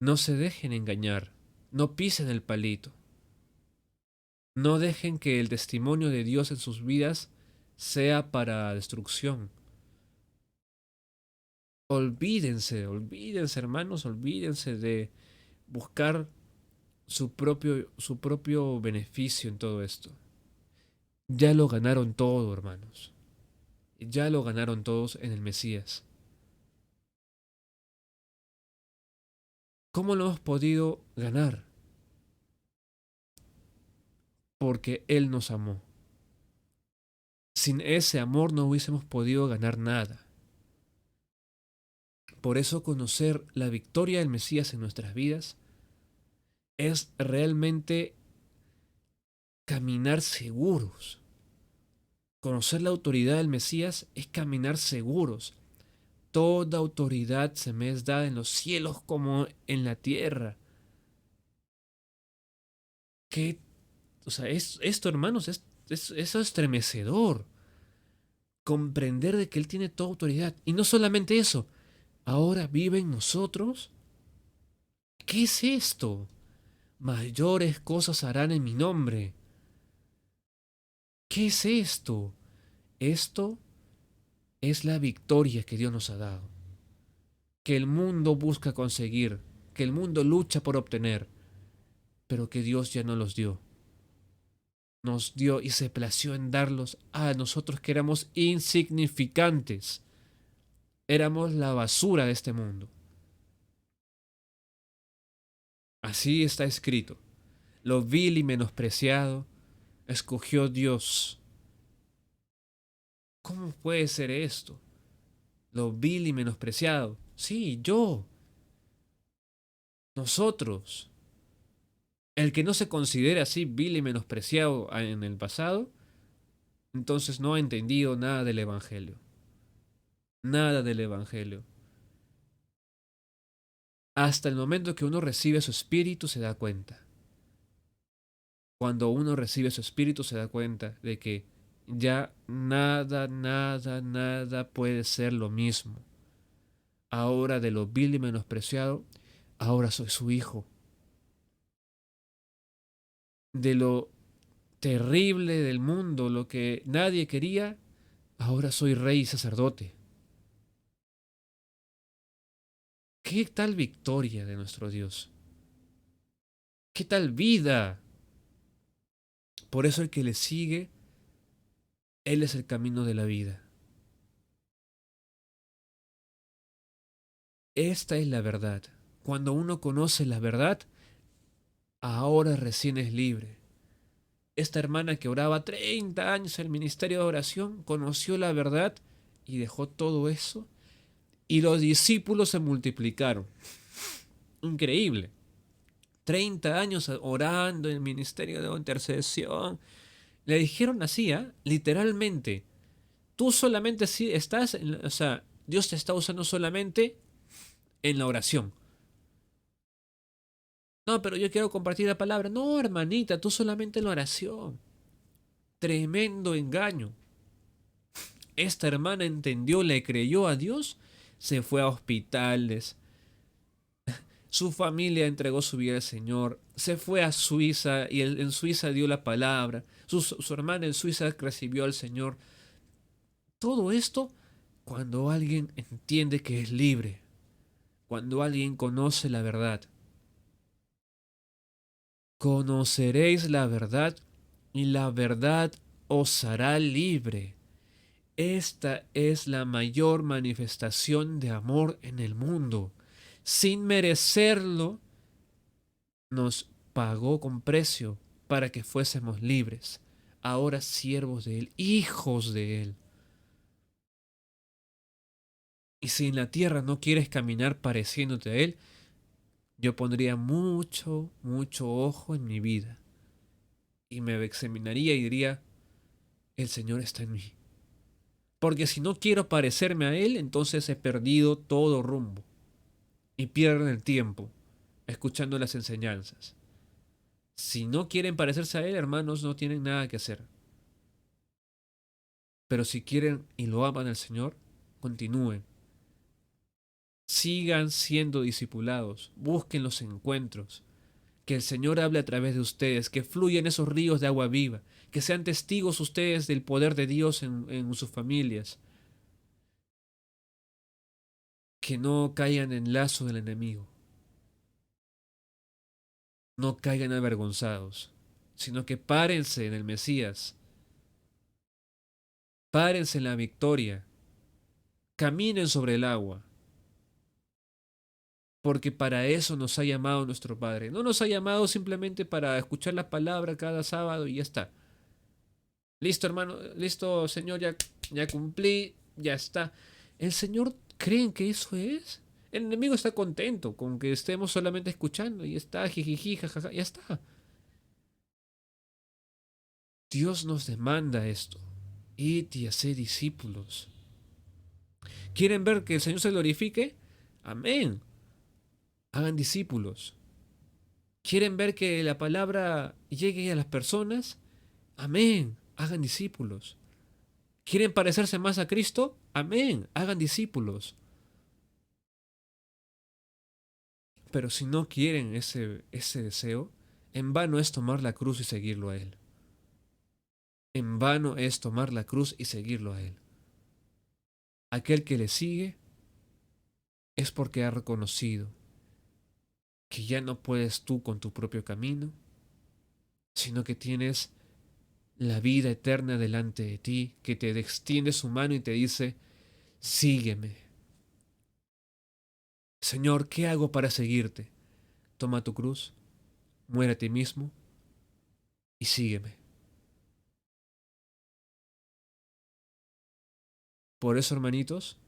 No se dejen engañar, no pisen el palito. No dejen que el testimonio de Dios en sus vidas sea para destrucción. Olvídense hermanos, olvídense de buscar su propio beneficio en todo esto. Ya lo ganaron todo, hermanos. Ya lo ganaron todos en el Mesías. ¿Cómo lo hemos podido ganar? Porque Él nos amó. Sin ese amor no hubiésemos podido ganar nada. Por eso conocer la victoria del Mesías en nuestras vidas es realmente caminar seguros. Conocer la autoridad del Mesías es caminar seguros. Toda autoridad se me es dada en los cielos como en la tierra. Que, o sea, esto, hermanos, eso es estremecedor. Comprender de que Él tiene toda autoridad. Y no solamente eso, ahora vive en nosotros. ¿Qué es esto? Mayores cosas harán en mi nombre. ¿Qué es esto? Esto es la victoria que Dios nos ha dado, que el mundo busca conseguir, que el mundo lucha por obtener, pero que Dios ya no los dio. Nos dio y se plació en darlos a nosotros que éramos insignificantes. Éramos la basura de este mundo. Así está escrito. Lo vil y menospreciado escogió Dios. ¿Cómo puede ser esto? Lo vil y menospreciado. Sí, yo. Nosotros. El que no se considere así vil y menospreciado en el pasado, entonces no ha entendido nada del Evangelio. Nada del Evangelio. Hasta el momento que uno recibe su espíritu se da cuenta. Cuando uno recibe su espíritu se da cuenta de que ya nada, nada, nada puede ser lo mismo. Ahora de lo vil y menospreciado, ahora soy su hijo. De lo terrible del mundo, lo que nadie quería, ahora soy rey y sacerdote. ¿Qué tal victoria de nuestro Dios? ¿Qué tal vida? Por eso el que le sigue, Él es el camino de la vida. Esta es la verdad. Cuando uno conoce la verdad, ahora recién es libre. Esta hermana que oraba 30 años en el ministerio de oración, conoció la verdad y dejó todo eso. Y los discípulos se multiplicaron. Increíble. 30 años orando en el ministerio de intercesión. Le dijeron así, literalmente, tú solamente si estás, o sea, Dios te está usando solamente en la oración. No, pero yo quiero compartir la palabra. No, hermanita, tú solamente en la oración. Tremendo engaño. Esta hermana entendió, le creyó a Dios, se fue a hospitales, su familia entregó su vida al Señor, se fue a Suiza y en Suiza dio la palabra, su hermana en Suiza recibió al Señor. Todo esto cuando alguien entiende que es libre, cuando alguien conoce la verdad. Conoceréis la verdad y la verdad os hará libre. Esta es la mayor manifestación de amor en el mundo. Sin merecerlo, nos pagó con precio para que fuésemos libres. Ahora siervos de Él, hijos de Él. Y si en la tierra no quieres caminar pareciéndote a Él, yo pondría mucho, mucho ojo en mi vida. Y me examinaría y diría, el Señor está en mí. Porque si no quiero parecerme a Él, entonces he perdido todo rumbo. Y pierden el tiempo escuchando las enseñanzas. Si no quieren parecerse a Él, hermanos, no tienen nada que hacer. Pero si quieren y lo aman al Señor, continúen. Sigan siendo discipulados, busquen los encuentros, que el Señor hable a través de ustedes, que fluyan esos ríos de agua viva, que sean testigos ustedes del poder de Dios en sus familias, que no caigan en lazo del enemigo, no caigan avergonzados, sino que párense en el Mesías, párense en la victoria, caminen sobre el agua, porque para eso nos ha llamado nuestro Padre. No nos ha llamado simplemente para escuchar la palabra cada sábado y ya está. Listo, hermano, listo, Señor, ya cumplí, ya está. ¿El Señor creen que eso es? El enemigo está contento con que estemos solamente escuchando y está, jijiji, jajaja, ya está. Dios nos demanda esto. Id y haced discípulos. ¿Quieren ver que el Señor se glorifique? Amén. Hagan discípulos. ¿Quieren ver que la palabra llegue a las personas? Amén. Hagan discípulos. ¿Quieren parecerse más a Cristo? Amén. Hagan discípulos. Pero si no quieren ese deseo, en vano es tomar la cruz y seguirlo a Él. En vano es tomar la cruz y seguirlo a Él. Aquel que le sigue es porque ha reconocido que ya no puedes tú con tu propio camino, sino que tienes la vida eterna delante de ti, que te extiende su mano y te dice, sígueme. Señor, ¿qué hago para seguirte? Toma tu cruz, muere a ti mismo y sígueme. Por eso, hermanitos,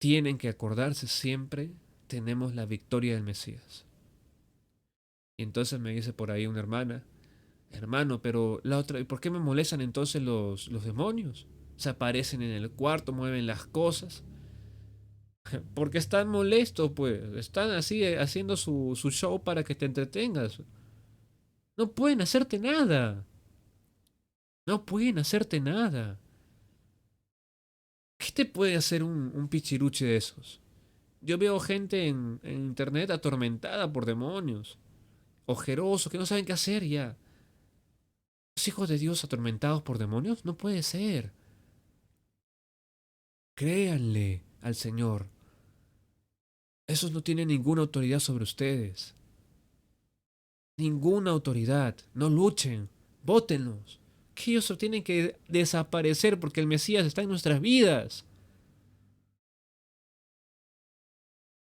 tienen que acordarse siempre, tenemos la victoria del Mesías. Y entonces me dice por ahí una hermana, hermano, pero la otra, ¿y por qué me molestan entonces los demonios? Se aparecen en el cuarto, mueven las cosas. Porque están molestos, pues. Están así haciendo su show para que te entretengas. No pueden hacerte nada. No pueden hacerte nada. ¿Qué te puede hacer un pichiruche de esos? Yo veo gente en internet atormentada por demonios, ojerosos, que no saben qué hacer ya. ¿Los hijos de Dios atormentados por demonios? No puede ser. Créanle al Señor. Esos no tienen ninguna autoridad sobre ustedes. Ninguna autoridad. No luchen. Vótenlos. Que ellos tienen que desaparecer porque el Mesías está en nuestras vidas.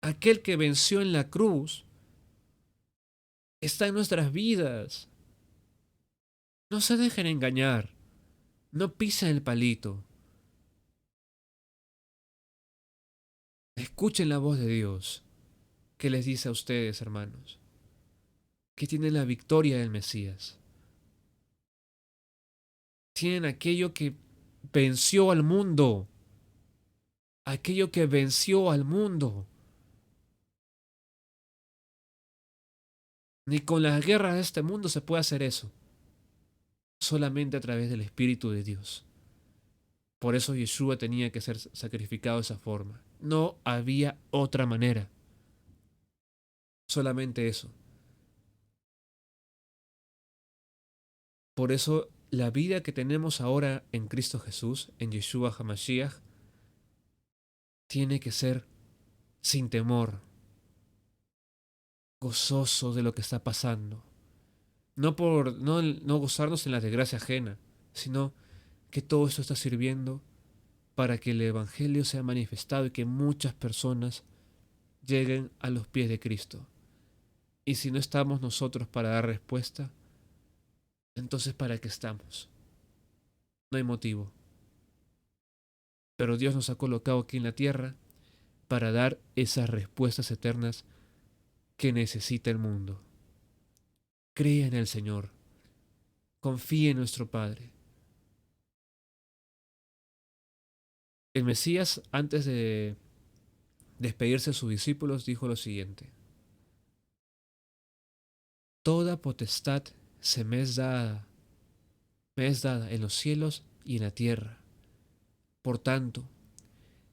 Aquel que venció en la cruz está en nuestras vidas. No se dejen engañar. No pisen el palito. Escuchen la voz de Dios que les dice a ustedes, hermanos, que tienen la victoria del Mesías. Tienen aquello que venció al mundo. Aquello que venció al mundo. Ni con las guerras de este mundo se puede hacer eso. Solamente a través del Espíritu de Dios. Por eso Yeshua tenía que ser sacrificado de esa forma. No había otra manera. Solamente eso. Por eso la vida que tenemos ahora en Cristo Jesús, en Yeshua HaMashiach, tiene que ser sin temor, gozoso de lo que está pasando. No por no gozarnos en la desgracia ajena, sino que todo esto está sirviendo para que el Evangelio sea manifestado y que muchas personas lleguen a los pies de Cristo. Y si no estamos nosotros para dar respuesta, entonces ¿para qué estamos? No hay motivo. Pero Dios nos ha colocado aquí en la tierra para dar esas respuestas eternas que necesita el mundo. Crea en el Señor. Confíe en nuestro Padre. El Mesías, antes de despedirse de sus discípulos, dijo lo siguiente: Toda potestad se me es dada en los cielos y en la tierra. Por tanto,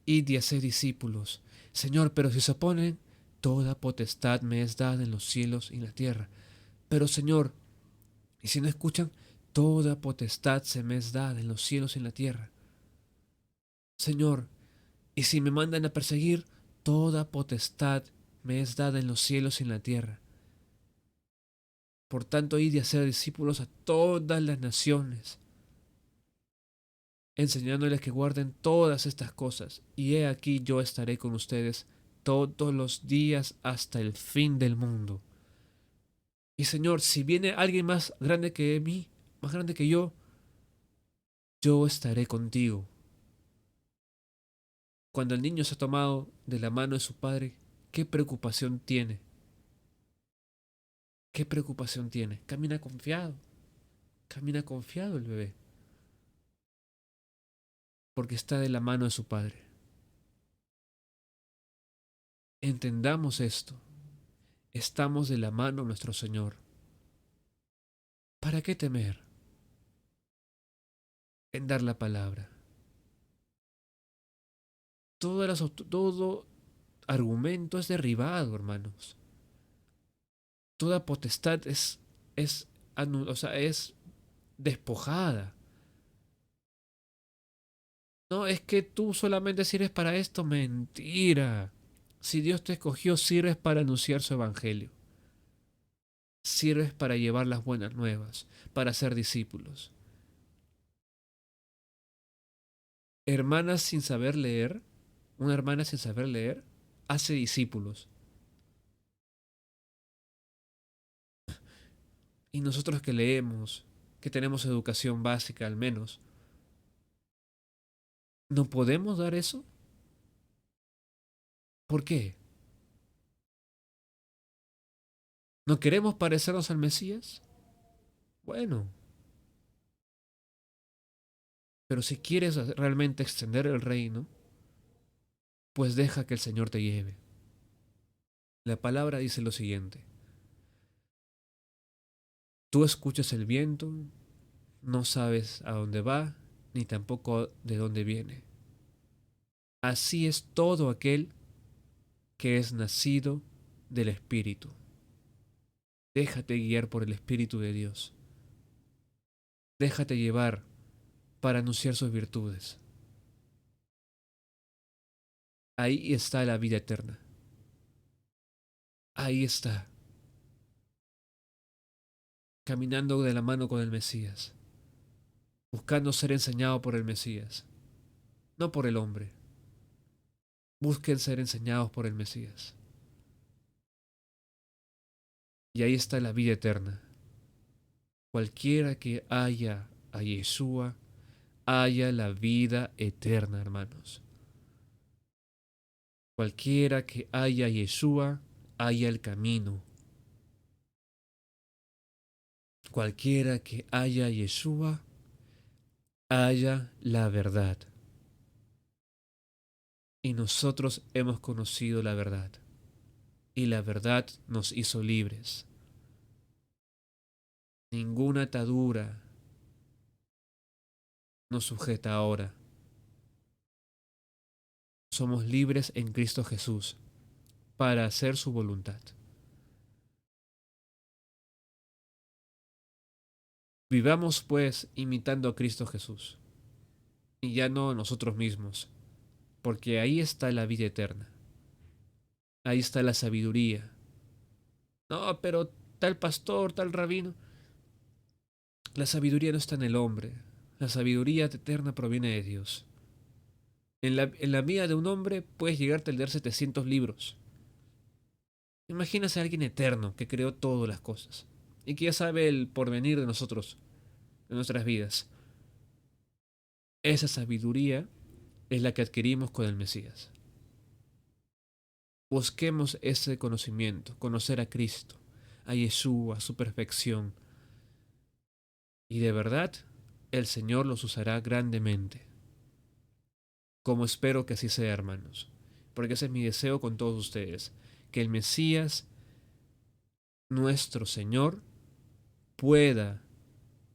id y haced discípulos. Señor, pero si se oponen, toda potestad me es dada en los cielos y en la tierra. Pero Señor, y si no escuchan, toda potestad se me es dada en los cielos y en la tierra. Señor, y si me mandan a perseguir, toda potestad me es dada en los cielos y en la tierra. Por tanto, id y hacer discípulos a todas las naciones, enseñándoles que guarden todas estas cosas. Y he aquí yo estaré con ustedes todos los días hasta el fin del mundo. Y Señor, si viene alguien más grande que mí, más grande que yo estaré contigo. Cuando el niño se ha tomado de la mano de su padre, ¿qué preocupación tiene? ¿Qué preocupación tiene? Camina confiado el bebé, porque está de la mano de su padre. Entendamos esto, estamos de la mano de nuestro Señor. ¿Para qué temer en dar la palabra? Todo argumento es derribado, hermanos. Toda potestad es despojada. No, es que tú solamente sirves para esto. Mentira. Si Dios te escogió, sirves para anunciar su evangelio. Sirves para llevar las buenas nuevas, para ser discípulos. Hermanas sin saber leer, una hermana sin saber leer, hace discípulos. Y nosotros que leemos, que tenemos educación básica al menos, ¿no podemos dar eso? ¿Por qué? ¿No queremos parecernos al Mesías? Bueno, pero si quieres realmente extender el reino, pues deja que el Señor te lleve. La palabra dice lo siguiente: tú escuchas el viento, no sabes a dónde va, ni tampoco de dónde viene. Así es todo aquel que es nacido del Espíritu. Déjate guiar por el Espíritu de Dios. Déjate llevar para anunciar sus virtudes. Ahí está la vida eterna. Ahí está, caminando de la mano con el Mesías, buscando ser enseñado por el Mesías, no por el hombre. Busquen ser enseñados por el Mesías. Y ahí está la vida eterna. Cualquiera que haya a Yeshua, haya la vida eterna, hermanos. Cualquiera que haya a Yeshua, haya el camino. Cualquiera que haya a Yeshua, haya la verdad. Y nosotros hemos conocido la verdad. Y la verdad nos hizo libres. Ninguna atadura nos sujeta ahora. Somos libres en Cristo Jesús para hacer su voluntad. Vivamos pues imitando a Cristo Jesús, y ya no a nosotros mismos, porque ahí está la vida eterna, ahí está la sabiduría. No, pero tal pastor, tal rabino, la sabiduría no está en el hombre, la sabiduría eterna proviene de Dios. En la vida de un hombre puedes llegarte a leer 700 libros. Imagínate a alguien eterno que creó todas las cosas y que ya sabe el porvenir de nosotros, de nuestras vidas. Esa sabiduría es la que adquirimos con el Mesías. Busquemos ese conocimiento, conocer a Cristo, a Yeshua, a su perfección. Y de verdad, el Señor los usará grandemente. Como espero que así sea, hermanos. Porque ese es mi deseo con todos ustedes. Que el Mesías, nuestro Señor, pueda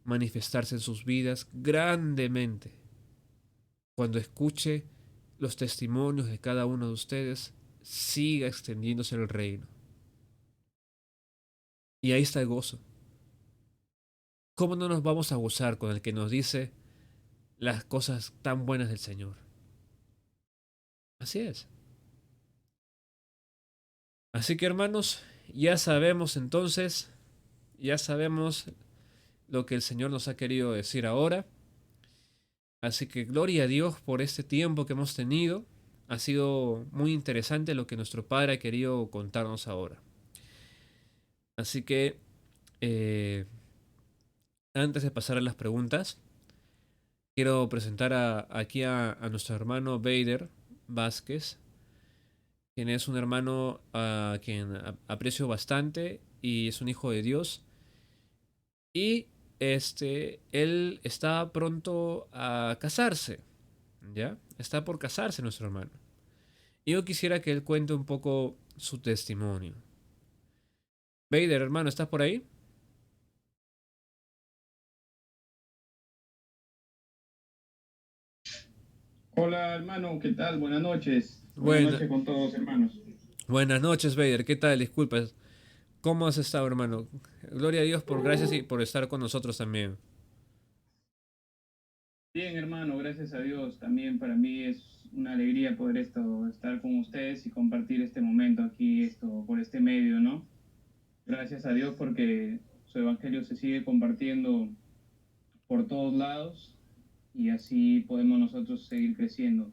manifestarse en sus vidas grandemente. Cuando escuche los testimonios de cada uno de ustedes, siga extendiéndose el reino. Y ahí está el gozo. ¿Cómo no nos vamos a gozar con el que nos dice las cosas tan buenas del Señor? Así es. Así que hermanos, ya sabemos entonces, ya sabemos lo que el Señor nos ha querido decir ahora. Así que gloria a Dios por este tiempo que hemos tenido. Ha sido muy interesante lo que nuestro Padre ha querido contarnos ahora. Así que eh, antes de pasar a las preguntas, quiero presentar aquí a nuestro hermano Bader Vázquez, quien es un hermano a quien aprecio bastante y es un hijo de Dios. Y él está pronto a casarse, ¿ya? Está por casarse nuestro hermano. Y yo quisiera que él cuente un poco su testimonio. Bader, hermano, ¿estás por ahí? Hola hermano, ¿qué tal? Buenas noches. Buenas Buena- noches con todos hermanos. Buenas noches, Bader. ¿Qué tal? Disculpas. ¿Cómo has estado, hermano? Gloria a Dios por gracias y por estar con nosotros también. Bien hermano, gracias a Dios. También para mí es una alegría poder estar con ustedes y compartir este momento aquí, por este medio, ¿no? Gracias a Dios porque su evangelio se sigue compartiendo por todos lados y así podemos nosotros seguir creciendo.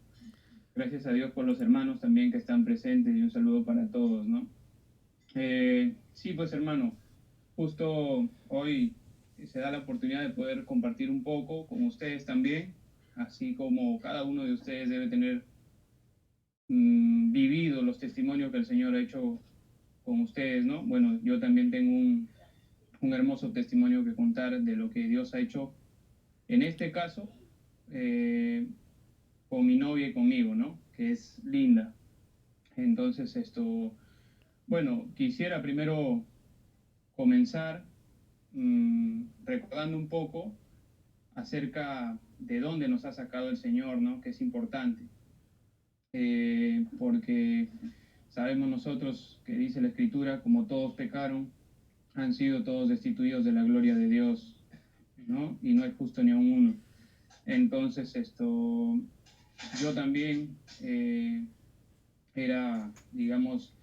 Gracias a Dios por los hermanos también que están presentes y un saludo para todos, ¿no? Sí, pues hermano, justo hoy se da la oportunidad de poder compartir un poco con ustedes también, así como cada uno de ustedes debe tener vivido los testimonios que el Señor ha hecho con ustedes, ¿no? Bueno, yo también tengo un hermoso testimonio que contar de lo que Dios ha hecho, en este caso, con mi novia y conmigo, ¿no? Que es Linda. Entonces, bueno, quisiera primero comenzar recordando un poco acerca de dónde nos ha sacado el Señor, ¿no? Que es importante, porque sabemos nosotros que dice la Escritura, como todos pecaron, han sido todos destituidos de la gloria de Dios, ¿no? Y no hay justo ni a uno. Entonces, yo también era, digamos,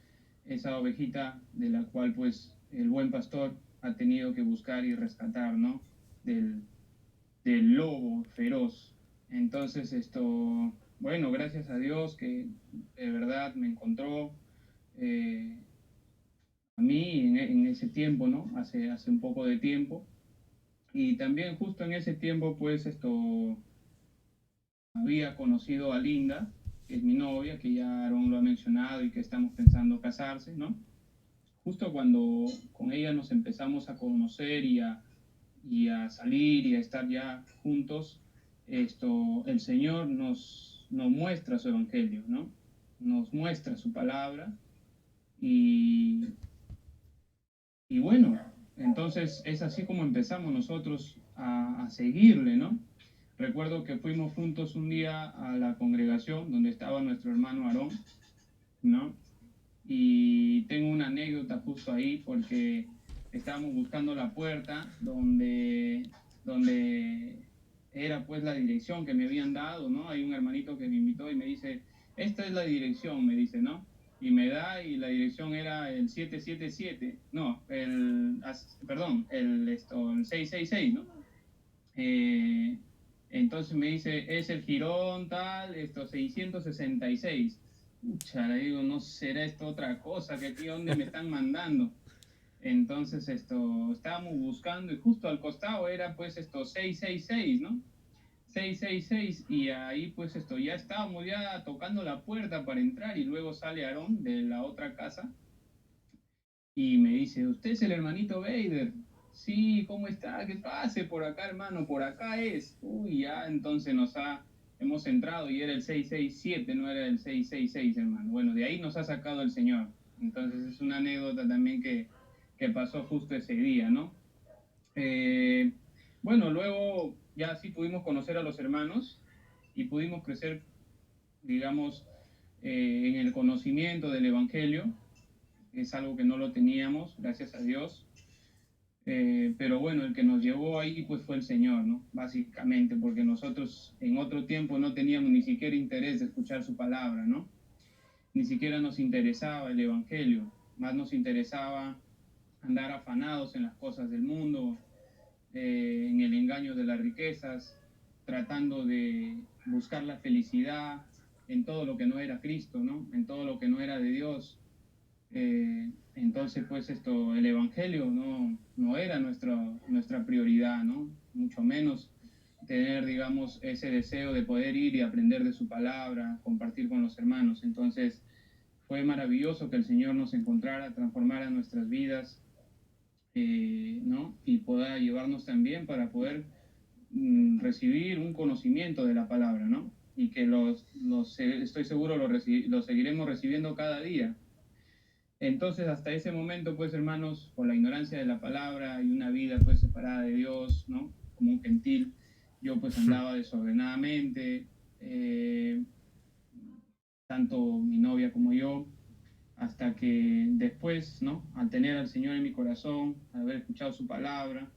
esa ovejita de la cual, pues, el buen pastor ha tenido que buscar y rescatar, ¿no? Del lobo feroz. Entonces, bueno, gracias a Dios que de verdad me encontró a mí en ese tiempo, ¿no? Hace un poco de tiempo. Y también justo en ese tiempo, pues, había conocido a Linda, que es mi novia, que ya Aaron lo ha mencionado y que estamos pensando casarse, ¿no? Justo cuando con ella nos empezamos a conocer y a salir y a estar ya juntos, el Señor nos muestra su evangelio, ¿no? Nos muestra su palabra y, y bueno, entonces es así como empezamos nosotros a seguirle, ¿no? Recuerdo que fuimos juntos un día a la congregación donde estaba nuestro hermano Aarón, ¿no? Y tengo una anécdota justo ahí porque estábamos buscando la puerta donde era pues la dirección que me habían dado, ¿no? Hay un hermanito que me invitó y me dice, esta es la dirección, me dice, ¿no? Y me da y la dirección era el 777, no, perdón, el 666, ¿no? Eh, entonces me dice, es el jirón tal, 666. Pucha, le digo, no será esto otra cosa, que aquí dónde me están mandando. Entonces estábamos buscando y justo al costado era pues 666, ¿no? 666 y ahí pues ya estábamos ya tocando la puerta para entrar y luego sale Aarón de la otra casa y me dice, ¿usted es el hermanito Vader? Sí, ¿cómo está? ¿Qué pase por acá, hermano? Por acá es. Uy, ya, entonces hemos entrado y era el 667, no era el 666, hermano. Bueno, de ahí nos ha sacado el Señor. Entonces es una anécdota también que pasó justo ese día, ¿no? Bueno, luego ya sí pudimos conocer a los hermanos y pudimos crecer, digamos, en el conocimiento del Evangelio. Es algo que no lo teníamos, gracias a Dios. Pero bueno, el que nos llevó ahí pues fue el Señor, ¿no? Básicamente, porque nosotros en otro tiempo no teníamos ni siquiera interés de escuchar su palabra, ¿no? Ni siquiera nos interesaba el Evangelio, más nos interesaba andar afanados en las cosas del mundo, en el engaño de las riquezas, tratando de buscar la felicidad en todo lo que no era Cristo, ¿no? En todo lo que no era de Dios. Entonces, pues el Evangelio no era nuestra prioridad, ¿no? Mucho menos tener, digamos, ese deseo de poder ir y aprender de su palabra, compartir con los hermanos. Entonces, fue maravilloso que el Señor nos encontrara, transformara nuestras vidas, ¿no? Y pueda llevarnos también para poder recibir un conocimiento de la palabra, ¿no? Y que estoy seguro, los seguiremos recibiendo cada día. Entonces, hasta ese momento, pues, hermanos, por la ignorancia de la palabra y una vida, pues, separada de Dios, ¿no? Como un gentil, yo, pues, andaba desordenadamente, tanto mi novia como yo, hasta que después, ¿no? Al tener al Señor en mi corazón, al haber escuchado su palabra,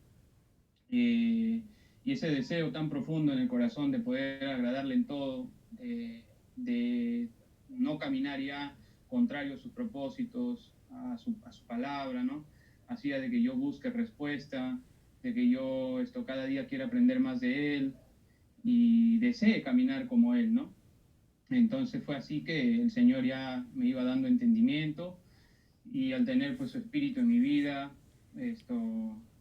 y ese deseo tan profundo en el corazón de poder agradarle en todo, de no caminar ya contrario a sus propósitos, a su palabra, ¿no? Hacía de que yo busque respuesta, de que yo cada día quiera aprender más de Él y desee caminar como Él, ¿no? Entonces fue así que el Señor ya me iba dando entendimiento y al tener pues su espíritu en mi vida,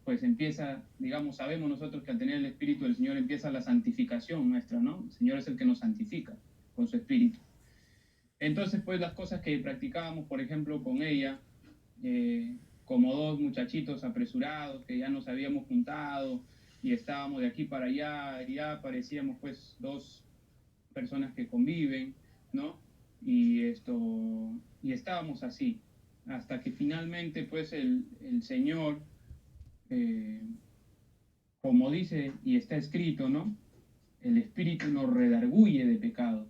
pues empieza, digamos, sabemos nosotros que al tener el espíritu del Señor empieza la santificación nuestra, ¿no? El Señor es el que nos santifica con su espíritu. Entonces, pues las cosas que practicábamos, por ejemplo, con ella, como dos muchachitos apresurados que ya nos habíamos juntado y estábamos de aquí para allá, ya parecíamos pues dos personas que conviven, ¿no? y estábamos así, hasta que finalmente pues el Señor, eh, como dice y está escrito, ¿no? El Espíritu nos redarguye de pecado,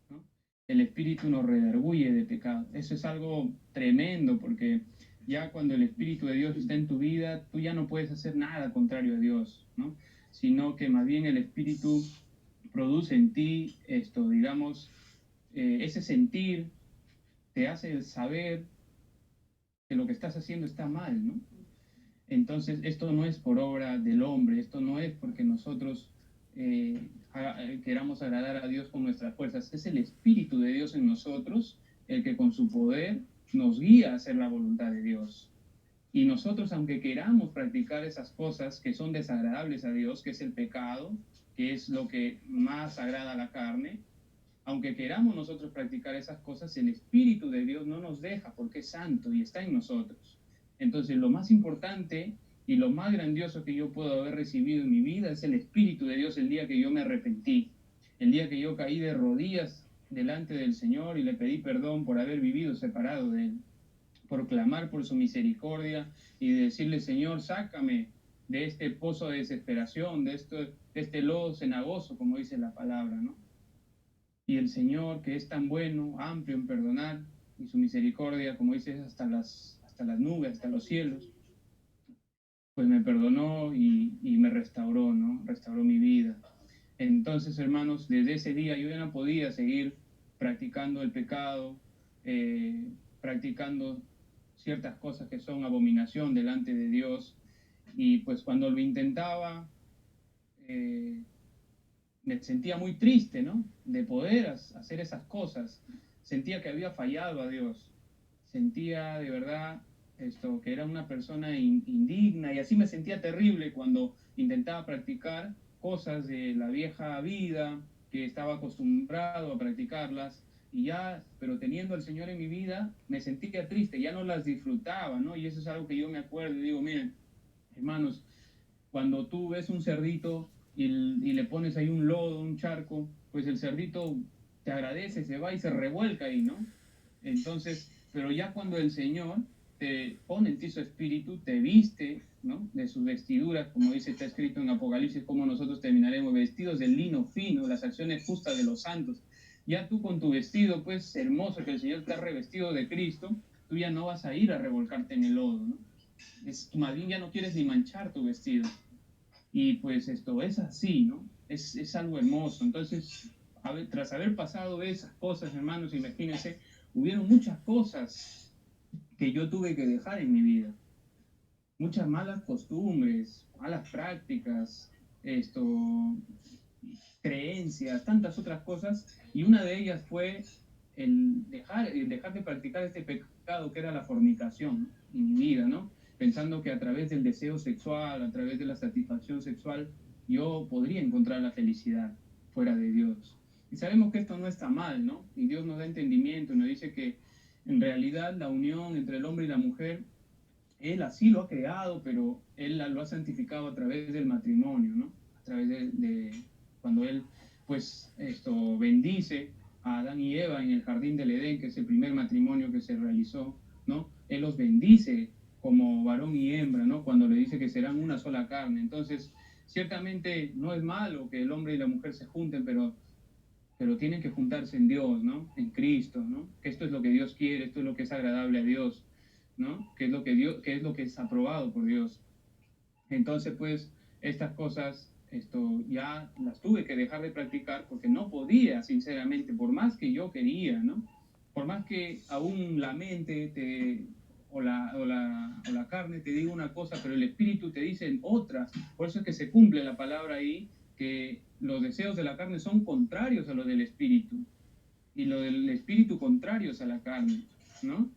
¿no? El Espíritu nos redarguye de pecado. Eso es algo tremendo, porque ya cuando el Espíritu de Dios está en tu vida, tú ya no puedes hacer nada contrario a Dios, ¿no? Sino que más bien el Espíritu produce en ti digamos, ese sentir, te hace saber que lo que estás haciendo está mal, ¿no? Entonces, esto no es por obra del hombre, esto no es porque nosotros queramos agradar a Dios con nuestras fuerzas, es el Espíritu de Dios en nosotros el que con su poder nos guía a hacer la voluntad de Dios. Y nosotros, aunque queramos practicar esas cosas que son desagradables a Dios, que es el pecado, que es lo que más agrada a la carne, aunque queramos nosotros practicar esas cosas, el Espíritu de Dios no nos deja porque es santo y está en nosotros. Entonces, lo más importante y lo más grandioso que yo puedo haber recibido en mi vida es el Espíritu de Dios el día que yo me arrepentí, el día que yo caí de rodillas delante del Señor y le pedí perdón por haber vivido separado de Él, por clamar por su misericordia y decirle, Señor, sácame de este pozo de desesperación, de este lodo cenagoso, como dice la palabra, ¿no? Y el Señor, que es tan bueno, amplio en perdonar, y su misericordia, como dices, hasta las nubes, hasta los cielos, pues me perdonó y me restauró, ¿no? Restauró mi vida. Entonces, hermanos, desde ese día yo ya no podía seguir practicando el pecado, practicando ciertas cosas que son abominación delante de Dios. Y pues cuando lo intentaba, me sentía muy triste, ¿no? De poder hacer esas cosas. Sentía que había fallado a Dios. Sentía de verdad que era una persona indigna y así me sentía terrible cuando intentaba practicar cosas de la vieja vida, que estaba acostumbrado a practicarlas y ya, pero teniendo al Señor en mi vida, me sentía triste, ya no las disfrutaba, ¿no? Y eso es algo que yo me acuerdo y digo, miren, hermanos, cuando tú ves un cerdito y le pones ahí un lodo, un charco, pues el cerdito te agradece, se va y se revuelca ahí, ¿no? Entonces, pero ya cuando el Señor te pone en ti su espíritu, te viste, ¿no? De sus vestiduras, como dice, está escrito en Apocalipsis, como nosotros terminaremos vestidos de lino fino, las acciones justas de los santos. Ya tú con tu vestido, pues hermoso, que el Señor te ha revestido de Cristo, tú ya no vas a ir a revolcarte en el lodo, ¿no? Más bien ya no quieres ni manchar tu vestido. Y pues esto es así, ¿no? Es algo hermoso. Entonces, tras haber pasado esas cosas, hermanos, imagínense, hubieron muchas cosas que yo tuve que dejar en mi vida. Muchas malas costumbres, malas prácticas, creencias, tantas otras cosas. Y una de ellas fue el dejar de practicar este pecado que era la fornicación en mi vida, ¿no? Pensando que a través del deseo sexual, a través de la satisfacción sexual, yo podría encontrar la felicidad fuera de Dios. Y sabemos que esto no está mal, ¿no? Y Dios nos da entendimiento, nos dice que en realidad la unión entre el hombre y la mujer, Él así lo ha creado, pero Él lo ha santificado a través del matrimonio, ¿no? A través de cuando Él, pues, bendice a Adán y Eva en el jardín del Edén, que es el primer matrimonio que se realizó, ¿no? Él los bendice como varón y hembra, ¿no? Cuando le dice que serán una sola carne. Entonces, ciertamente no es malo que el hombre y la mujer se junten, pero tienen que juntarse en Dios, ¿no? En Cristo, ¿no? Que esto es lo que Dios quiere, esto es lo que es agradable a Dios, ¿no? Que es lo que Dios, que es lo que es aprobado por Dios. Entonces, pues, estas cosas, ya las tuve que dejar de practicar porque no podía, sinceramente, por más que yo quería, ¿no? Por más que aún la mente o la carne te diga una cosa, pero el espíritu te dice otra. Por eso es que se cumple la palabra ahí, que los deseos de la carne son contrarios a los del espíritu y lo del espíritu contrarios a la carne, ¿no?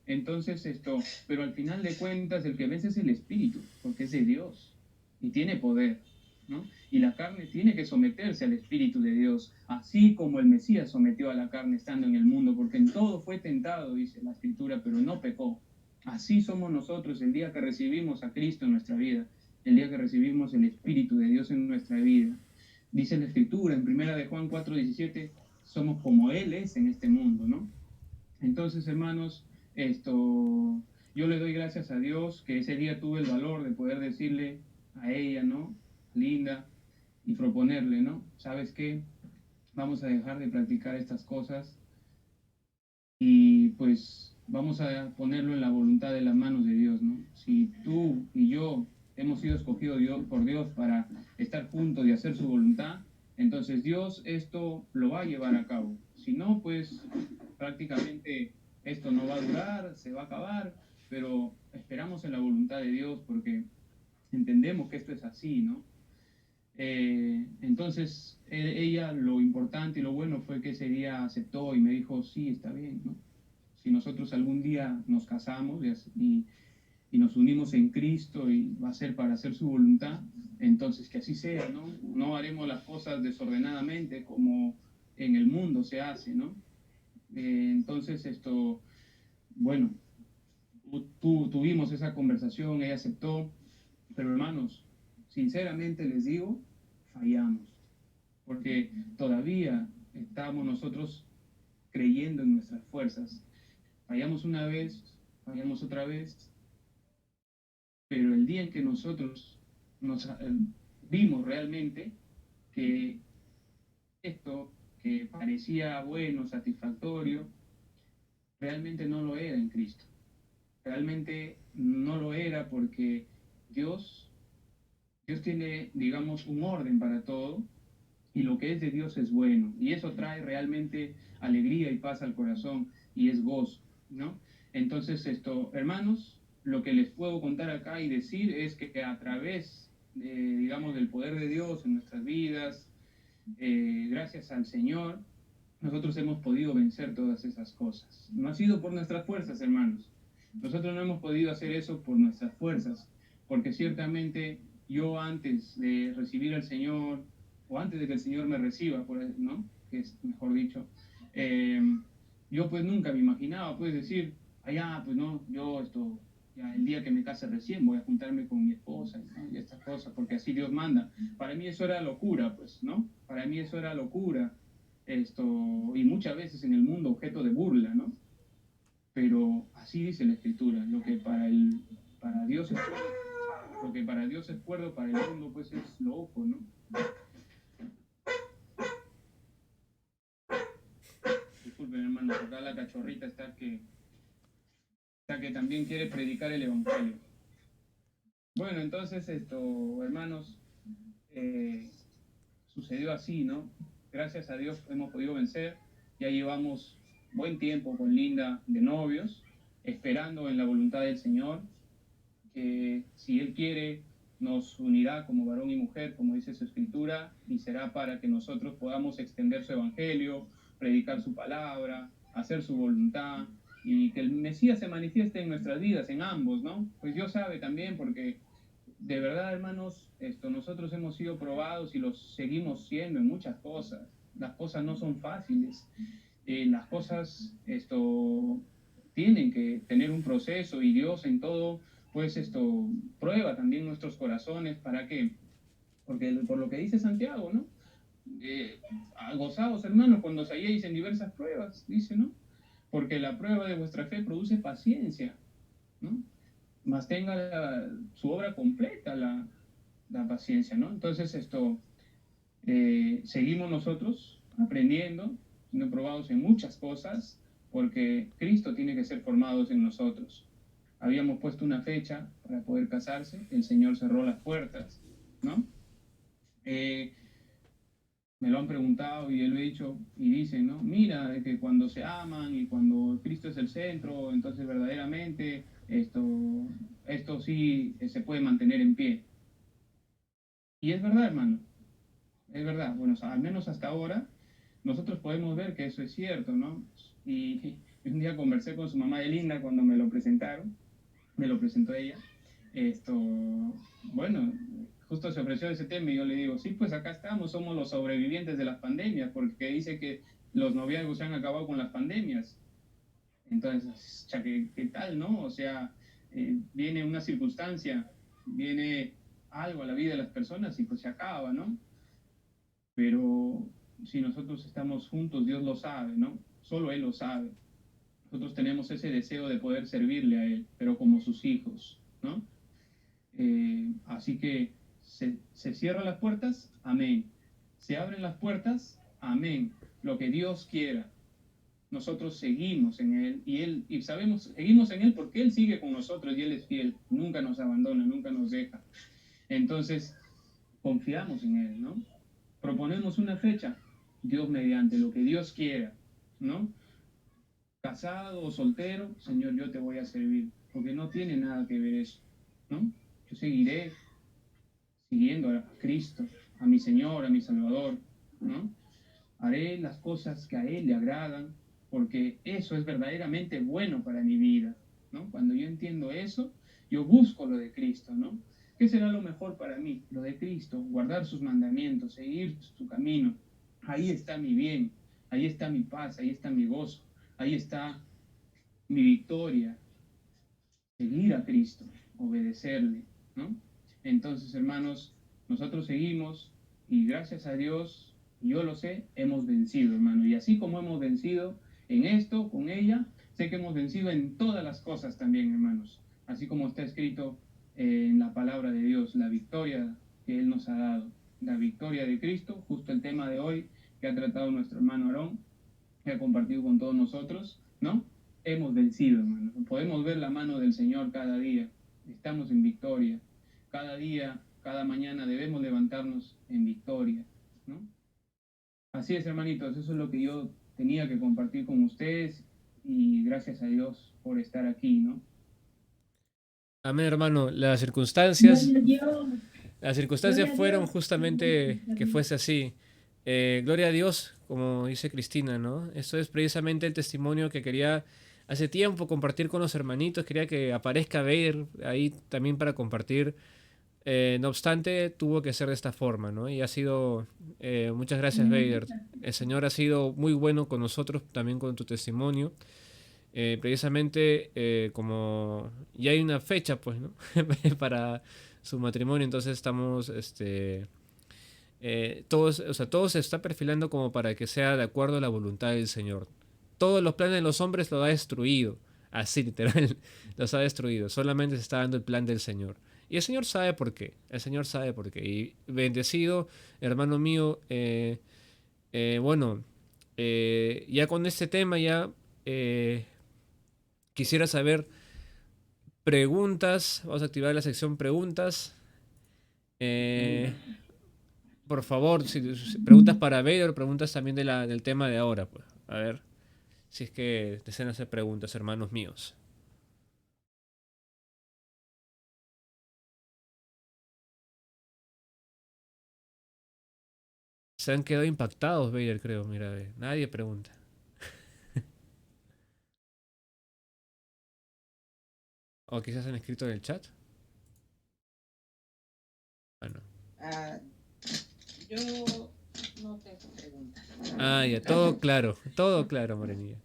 Entonces pero al final de cuentas el que vence es el espíritu, porque es de Dios y tiene poder, ¿no? Y la carne tiene que someterse al espíritu de Dios, así como el Mesías sometió a la carne estando en el mundo, porque en todo fue tentado, dice la Escritura, pero no pecó. Así somos nosotros el día que recibimos a Cristo en nuestra vida, el día que recibimos el Espíritu de Dios en nuestra vida. Dice la Escritura en 1 de Juan 4:17, somos como Él es en este mundo, ¿no? Entonces, hermanos, yo le doy gracias a Dios que ese día tuve el valor de poder decirle a ella, ¿no? Linda, y proponerle, ¿no? ¿Sabes qué? Vamos a dejar de practicar estas cosas y pues vamos a ponerlo en la voluntad de las manos de Dios, ¿no? Si tú y yo hemos sido escogidos por Dios para estar juntos y hacer su voluntad, entonces Dios esto lo va a llevar a cabo. Si no, pues prácticamente esto no va a durar, se va a acabar, pero esperamos en la voluntad de Dios porque entendemos que esto es así, ¿no? Entonces ella, lo importante y lo bueno fue que ese día aceptó y me dijo, sí, está bien, ¿no? Si nosotros algún día nos casamos y nos unimos en Cristo y va a ser para hacer su voluntad, entonces que así sea, ¿no? No haremos las cosas desordenadamente como en el mundo se hace, ¿no? Entonces bueno, tuvimos esa conversación, ella aceptó, pero hermanos, sinceramente les digo, fallamos, porque todavía estamos nosotros creyendo en nuestras fuerzas. Fallamos una vez, fallamos otra vez, pero el día en que nosotros nos vimos realmente que esto que parecía bueno, satisfactorio, realmente no lo era en Cristo. Realmente no lo era porque Dios, Dios tiene, digamos, un orden para todo y lo que es de Dios es bueno. Y eso trae realmente alegría y paz al corazón y es gozo, ¿no? Entonces, hermanos, lo que les puedo contar acá y decir es que a través, digamos, del poder de Dios en nuestras vidas, gracias al Señor, nosotros hemos podido vencer todas esas cosas. No ha sido por nuestras fuerzas, hermanos. Nosotros no hemos podido hacer eso por nuestras fuerzas, porque ciertamente yo antes de recibir al Señor, o antes de que el Señor me reciba, ¿no? Que es mejor dicho, eh, yo pues nunca me imaginaba, pues decir, allá, pues no, yo ya el día que me case recién voy a juntarme con mi esposa, ¿no? Y estas cosas, porque así Dios manda. Para mí eso era locura, pues, ¿no? Para mí eso era locura, y muchas veces en el mundo objeto de burla, ¿no? Pero así dice la Escritura, para Dios es lo que para Dios es cuerdo, para el mundo pues es loco, ¿no? Disculpen, hermanos, acá la cachorrita está que también quiere predicar el Evangelio. Bueno, entonces hermanos, sucedió así, ¿no? Gracias a Dios hemos podido vencer, ya llevamos buen tiempo con Linda de novios, esperando en la voluntad del Señor, que si Él quiere nos unirá como varón y mujer, como dice su Escritura, y será para que nosotros podamos extender su Evangelio, predicar su palabra, hacer su voluntad, y que el Mesías se manifieste en nuestras vidas, en ambos, ¿no? Pues Dios sabe también, porque de verdad, hermanos, nosotros hemos sido probados y los seguimos siendo en muchas cosas. Las cosas no son fáciles. Las cosas, tienen que tener un proceso y Dios en todo, pues prueba también nuestros corazones para que, porque por lo que dice Santiago, ¿no? Eh, Gozaos, hermanos, cuando os halléis en diversas pruebas, dice, ¿no? Porque la prueba de vuestra fe produce paciencia, ¿no? Más tenga su obra completa la paciencia, ¿no? Entonces seguimos nosotros aprendiendo, siendo probados en muchas cosas, porque Cristo tiene que ser formado en nosotros. Habíamos puesto una fecha para poder casarse, el Señor cerró las puertas, ¿no? Me lo han preguntado y lo he dicho y dicen, ¿no? Mira, que cuando se aman y cuando Cristo es el centro, entonces verdaderamente esto sí se puede mantener en pie. Y es verdad, hermano, es verdad. Bueno, al menos hasta ahora nosotros podemos ver que eso es cierto, ¿no? Y un día conversé con su mamá de Linda cuando me lo presentaron, me lo presentó ella. Esto, bueno, justo se ofreció ese tema y yo le digo, sí, pues acá estamos, somos los sobrevivientes de las pandemias, porque dice que los noviazgos se han acabado con las pandemias. Entonces, ¿qué tal, no? O sea, viene una circunstancia, viene algo a la vida de las personas y pues se acaba, ¿no? Pero si nosotros estamos juntos, Dios lo sabe, ¿no? Solo Él lo sabe. Nosotros tenemos ese deseo de poder servirle a Él, pero como sus hijos, ¿no? Así que se cierran las puertas, amén. Se abren las puertas, amén. Lo que Dios quiera. Nosotros seguimos en Él y sabemos, seguimos en Él porque Él sigue con nosotros y Él es fiel. Nunca nos abandona, nunca nos deja. Entonces, confiamos en Él, ¿no? Proponemos una fecha, Dios mediante, lo que Dios quiera, ¿no? Casado o soltero, Señor, yo te voy a servir, porque no tiene nada que ver eso, ¿no? Yo seguiré siguiendo a Cristo, a mi Señor, a mi Salvador, ¿no? Haré las cosas que a Él le agradan, porque eso es verdaderamente bueno para mi vida, ¿no? Cuando yo entiendo eso, yo busco lo de Cristo, ¿no? ¿Qué será lo mejor para mí? Lo de Cristo, guardar sus mandamientos, seguir su camino. Ahí está mi bien, ahí está mi paz, ahí está mi gozo, ahí está mi victoria, seguir a Cristo, obedecerle, ¿no? Entonces, hermanos, nosotros seguimos y gracias a Dios, yo lo sé, hemos vencido, hermano. Y así como hemos vencido en esto, con ella, sé que hemos vencido en todas las cosas también, hermanos. Así como está escrito en la palabra de Dios, la victoria que Él nos ha dado, la victoria de Cristo, justo el tema de hoy que ha tratado nuestro hermano Aarón, que ha compartido con todos nosotros, ¿no? Hemos vencido, hermano. Podemos ver la mano del Señor cada día. Estamos en victoria. Cada día, cada mañana debemos levantarnos en victoria, ¿no? Así es, hermanitos. Eso es lo que yo tenía que compartir con ustedes y gracias a Dios por estar aquí, ¿no? Amén, hermano. Gloria a Dios, Las circunstancias gloria a fueron Dios. justamente que fuese así. Gloria a Dios, como dice Cristina, ¿no? Esto es precisamente el testimonio que quería hace tiempo compartir con los hermanitos. Quería que aparezca Bader ahí también para compartir. No obstante, tuvo que ser de esta forma, ¿no? Y ha sido, muchas gracias, Bader. El Señor ha sido muy bueno con nosotros, también con tu testimonio. Precisamente como ya hay una fecha, pues, ¿no? Para su matrimonio, entonces estamos, todos, o sea, todo se está perfilando como para que sea de acuerdo a la voluntad del Señor. Todos los planes de los hombres los ha destruido, así literal, los ha destruido. Solamente se está dando el plan del Señor. Y el Señor sabe por qué. El Señor sabe por qué. Y bendecido, hermano mío, bueno, ya con este tema ya quisiera saber preguntas. Vamos a activar la sección preguntas. Eh, por favor, si preguntas para Vader, preguntas también del tema de ahora, pues. A ver, si es que desean hacer preguntas, hermanos míos. Se han quedado impactados, Vader, creo. Mira, nadie pregunta. O quizás han escrito en el chat. Bueno. Yo no tengo preguntas. Ah, ya, todo claro, Morenilla.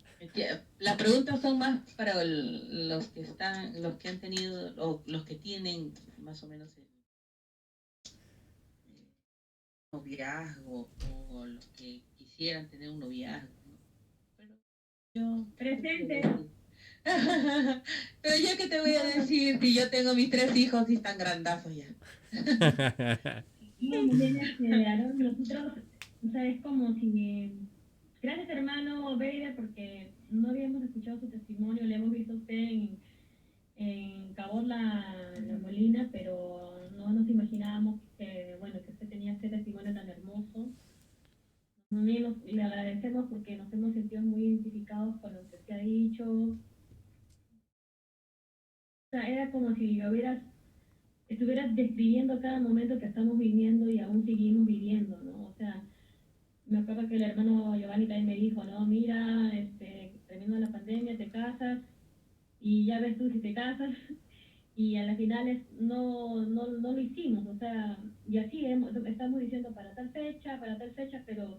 Las preguntas son más para los que están, los que han tenido, o los que tienen más o menos el noviazgo, o los que quisieran tener un noviazgo, ¿no? Pero yo Presente. Pero yo qué te voy a decir si yo tengo mis 3 hijos y están grandazos ya. Aarón, nosotros, o sea, es como si, gracias hermano Beida, porque no habíamos escuchado su testimonio, le hemos visto a usted en Cabot la Molina, pero no nos imaginábamos que, bueno, que usted tenía este testimonio tan hermoso. Le agradecemos porque nos hemos sentido muy identificados con lo que usted ha dicho. O sea, era como si estuvieras describiendo cada momento que estamos viviendo y aún seguimos viviendo, ¿no? O sea, me acuerdo que el hermano Giovanni también me dijo, no, mira, terminó la pandemia, te casas y ya ves tú si te casas y a las finales no lo hicimos, o sea, y así estamos diciendo para tal fecha, pero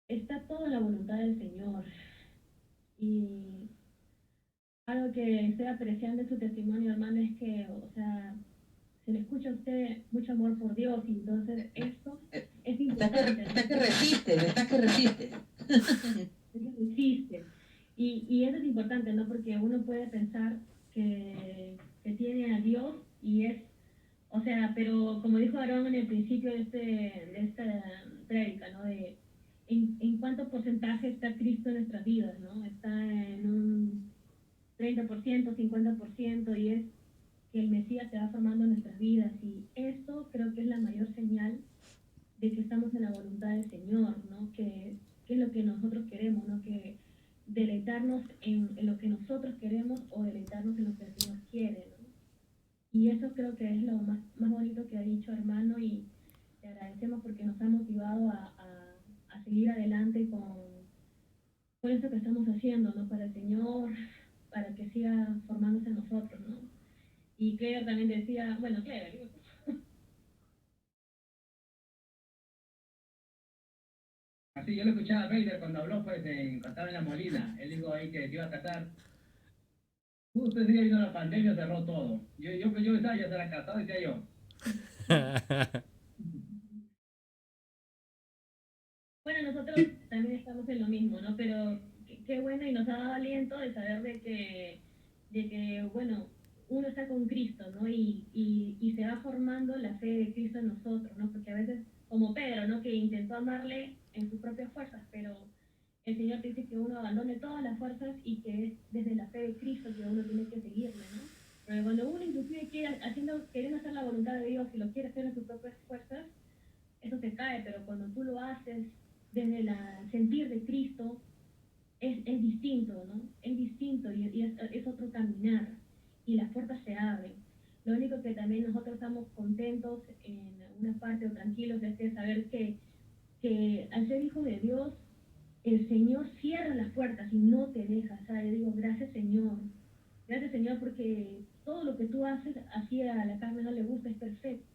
está todo en la voluntad del Señor. Y algo que estoy apreciando de su testimonio, hermano, es que, o sea, se le escucha a usted mucho amor por Dios y entonces esto es importante, ¿no? Hasta que resistes, hasta que resistes. Existe. Y eso es importante, ¿no? Porque uno puede pensar que tiene a Dios y es, o sea, pero como dijo Aarón en el principio de esta prédica, ¿no? De en cuánto porcentaje está Cristo en nuestras vidas, ¿no? Está en un 30%, 50%, y es que el Mesías se va formando en nuestras vidas. Y esto creo que es la mayor señal de que estamos en la voluntad del Señor, ¿no? Que es lo que nosotros queremos, ¿no? Que deleitarnos en lo que nosotros queremos o deleitarnos en lo que el Señor quiere, ¿no? Y eso creo que es lo más bonito que ha dicho hermano, y te agradecemos porque nos ha motivado a seguir adelante con esto que estamos haciendo, ¿no? Para el Señor, para que siga formándose en nosotros, ¿no? Y Claire también decía, bueno, Claire, Así, yo lo escuchaba a Vader cuando habló, pues, cuando estaba en la Molina. Él dijo ahí que iba a casar. Justo ese día vino la pandemia, cerró todo. Yo pensaba ya será casado, decía yo. bueno, nosotros también estamos en lo mismo, ¿no? Pero qué bueno, y nos ha dado aliento de saber de que, bueno, uno está con Cristo, ¿no? Y se va formando la fe de Cristo en nosotros, ¿no? Porque a veces, como Pedro, ¿no? Que intentó amarle en sus propias fuerzas, pero el Señor te dice que uno abandone todas las fuerzas y que es desde la fe de Cristo que uno tiene que seguirle, ¿no? Pero cuando uno inclusive queriendo hacer la voluntad de Dios y lo quiere hacer en sus propias fuerzas, eso se cae, pero cuando tú lo haces desde el sentir de Cristo, es distinto, ¿no? Es distinto y es otro caminar, y las puertas se abren. Lo único que también nosotros estamos contentos en una parte, o tranquilos, es de saber que al ser hijo de Dios, el Señor cierra las puertas y no te deja. O sea, yo digo, gracias Señor, porque todo lo que tú haces, así a la carne no le gusta, es perfecto.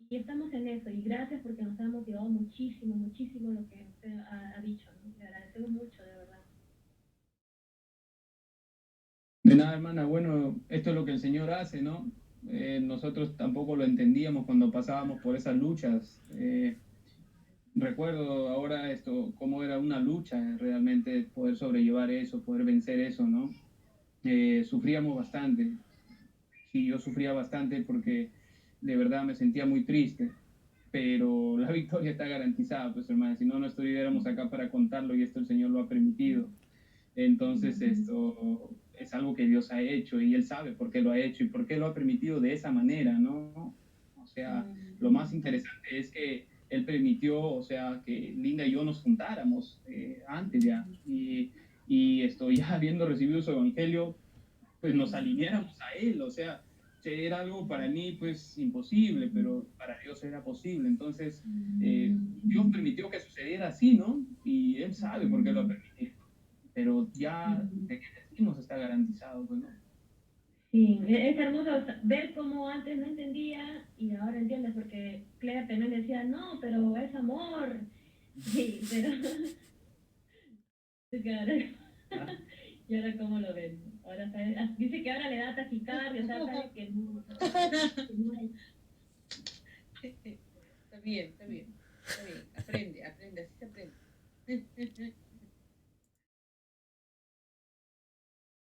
Y estamos en eso, y gracias porque nos ha motivado muchísimo, muchísimo lo que usted ha dicho, ¿no? Le agradecemos mucho, de verdad. De nada, hermana, bueno, esto es lo que el Señor hace, ¿no? Nosotros tampoco lo entendíamos cuando pasábamos por esas luchas. Recuerdo ahora esto, cómo era una lucha realmente poder sobrellevar eso, poder vencer eso, ¿no? Sufríamos bastante. Sí, yo sufría bastante porque de verdad me sentía muy triste, pero la victoria está garantizada, pues hermano, si no, no estuviéramos acá para contarlo, y esto el Señor lo ha permitido. Entonces esto es algo que Dios ha hecho, y Él sabe por qué lo ha hecho y por qué lo ha permitido de esa manera, ¿no? O sea, lo más interesante es que Él permitió, o sea, que Linda y yo nos juntáramos antes ya, y esto ya habiendo recibido su evangelio, pues nos alineáramos a Él, o sea, era algo para mí pues imposible, pero para Dios era posible. Entonces, Dios permitió que sucediera así, ¿no? Y Él sabe por qué lo ha permitido, pero ya de que decimos está garantizado, pues, ¿no? Sí, es hermoso ver cómo antes no entendía y ahora entiendes, porque Clea también decía, no, pero es amor. Sí, pero y ahora cómo lo ven. Ahora sabe, dice que ahora le da taquicardia, o sea, sabe que no hay. Está bien, está bien, está bien. Aprende, aprende, así se aprende.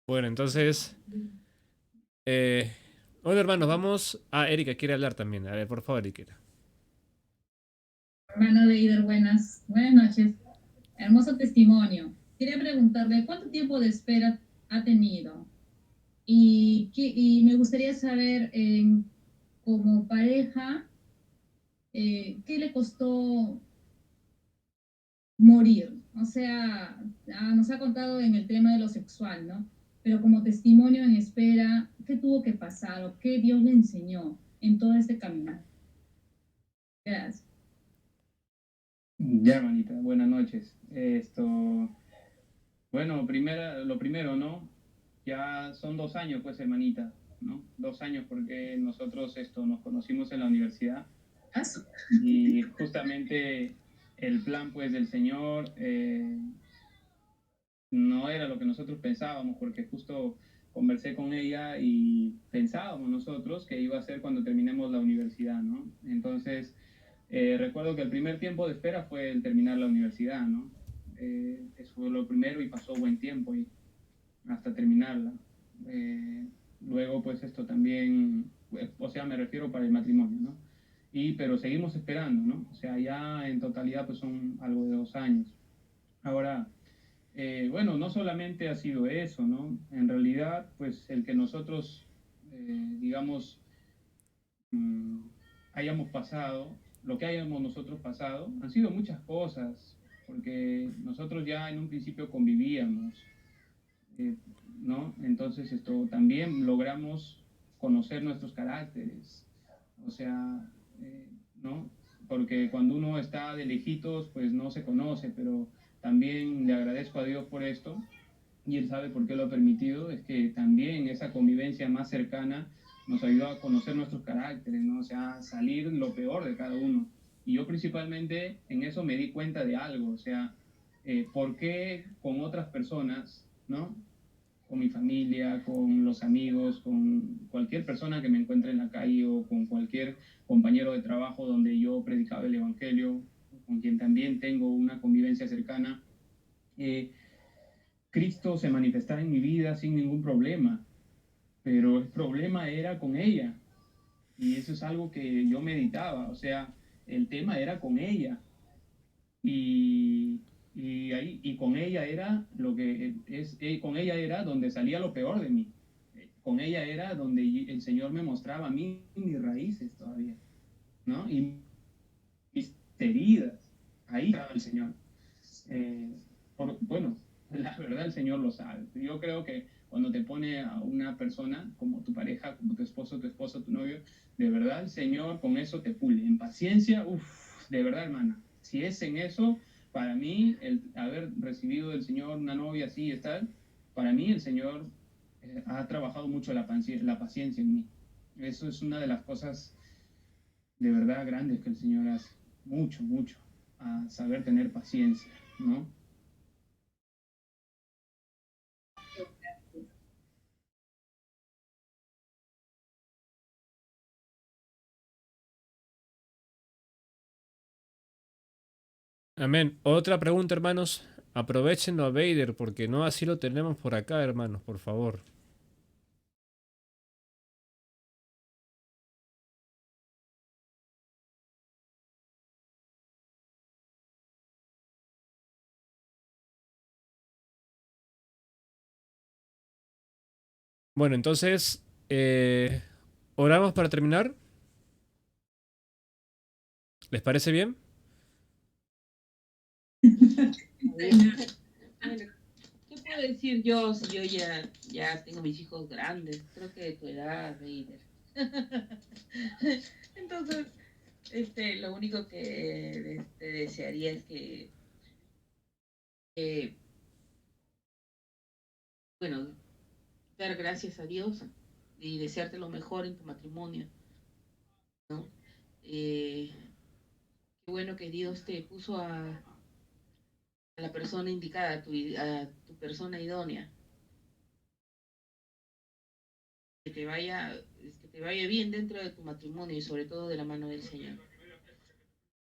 Bueno, entonces, eh, bueno, hermanos, vamos. Ah, Erika quiere hablar también. A ver, por favor, Erika. Hermano Eider, buenas noches. Hermoso testimonio. Quería preguntarle cuánto tiempo de espera ha tenido, y me gustaría saber, como pareja, qué le costó morir. O sea, nos ha contado en el tema de lo sexual, ¿no? Pero como testimonio en espera, ¿qué tuvo que pasar o qué Dios le enseñó en todo este camino? Gracias. Ya, hermanita, buenas noches. Bueno, lo primero, ¿no? Ya son 2 años, pues, hermanita, ¿no? 2 años porque nosotros nos conocimos en la universidad, y justamente el plan, pues, del Señor no era lo que nosotros pensábamos, porque justo conversé con ella y pensábamos nosotros que iba a ser cuando terminemos la universidad, ¿no? Entonces, Recuerdo que el primer tiempo de espera fue el terminar la universidad, ¿no? Eso fue lo primero y pasó buen tiempo y hasta terminarla. Luego, pues esto también, o sea, me refiero para el matrimonio, ¿no? Pero seguimos esperando, ¿no? O sea, ya en totalidad pues son algo de 2 años. Ahora, bueno, no solamente ha sido eso, ¿no? En realidad, pues el que nosotros, digamos, mm, hayamos pasado, lo que hayamos nosotros pasado, han sido muchas cosas, porque nosotros ya en un principio convivíamos, eh, ¿no? Entonces esto también logramos conocer nuestros caracteres, o sea, ¿no? Porque cuando uno está de lejitos, pues no se conoce, pero también le agradezco a Dios por esto, y Él sabe por qué lo ha permitido, es que también esa convivencia más cercana nos ayudó a conocer nuestros caracteres, ¿no? O sea, salir lo peor de cada uno. Y yo principalmente en eso me di cuenta de algo, o sea, por qué con otras personas, ¿no? Con mi familia, con los amigos, con cualquier persona que me encuentre en la calle o con cualquier compañero de trabajo donde yo predicaba el Evangelio, con quien también tengo una convivencia cercana, eh, Cristo se manifestaba en mi vida sin ningún problema, pero el problema era con ella. Y eso es algo que yo meditaba, o sea, el tema era con ella. Y, y con ella era lo que es, con ella era donde salía lo peor de mí. Con ella era donde el Señor me mostraba a mí mis raíces todavía, ¿no? Y mis heridas. Ahí estaba el Señor. Eh, bueno, la verdad el Señor lo sabe. Yo creo que cuando te pone a una persona como tu pareja, como tu esposo, tu novio, de verdad el Señor con eso te pule. En paciencia, uff, de verdad hermana, si es en eso, para mí el haber recibido del Señor una novia así y tal, para mí el Señor ha trabajado mucho la paciencia en mí. Eso es una de las cosas de verdad grandes que el Señor hace. Mucho, mucho. A saber tener paciencia, ¿no? Amén. Otra pregunta, hermanos. Aprovechenlo a Vader, porque no así lo tenemos por acá, hermanos, por favor. Bueno, entonces, oramos para terminar. ¿Les parece bien? Bueno, ¿qué puedo decir yo si yo ya tengo mis hijos grandes? Creo que de tu edad, Reider. Entonces, lo único que desearía es que, bueno, dar gracias a Dios y desearte lo mejor en tu matrimonio, ¿no? Qué bueno que Dios te puso a la persona indicada, a tu persona idónea, que te vaya bien dentro de tu matrimonio y sobre todo de la mano del Señor,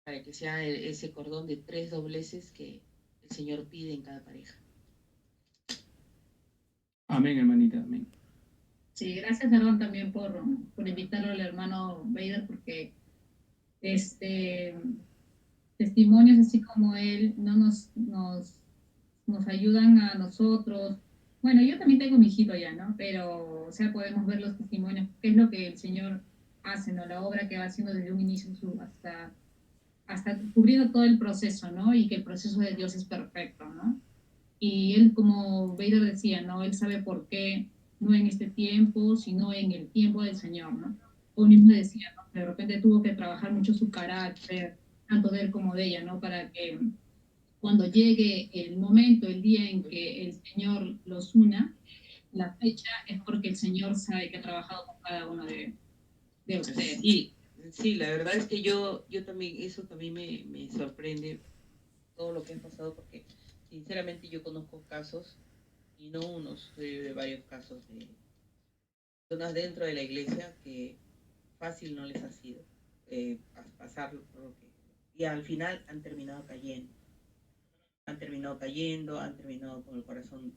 para que sea ese cordón de tres dobleces que el Señor pide en cada pareja. Amén, hermanita, amén. Sí, gracias, Aaron, también por invitarlo al hermano Vader, porque este testimonios así como él no nos ayudan a nosotros. Bueno, yo también tengo mi hijito ya, ¿no? Pero, o sea, podemos ver los testimonios, qué es lo que el Señor hace, ¿no? La obra que va haciendo desde un inicio hasta cubriendo todo el proceso, ¿no? Y que el proceso de Dios es perfecto, ¿no? Y él, como Vader decía, ¿no? Él sabe por qué, no en este tiempo, sino en el tiempo del Señor, ¿no? O mismo decía, ¿no? De repente tuvo que trabajar mucho su carácter, tanto de él como de ella, ¿no? Para que cuando llegue el momento, el día en que el Señor los una, la fecha es porque el Señor sabe que ha trabajado con cada uno de ustedes. Sí, la verdad es que yo también, eso también me sorprende todo lo que ha pasado, porque sinceramente yo conozco casos, y no unos, de varios casos de personas dentro de la iglesia que fácil no les ha sido. pasar y al final han terminado cayendo. Han terminado con el corazón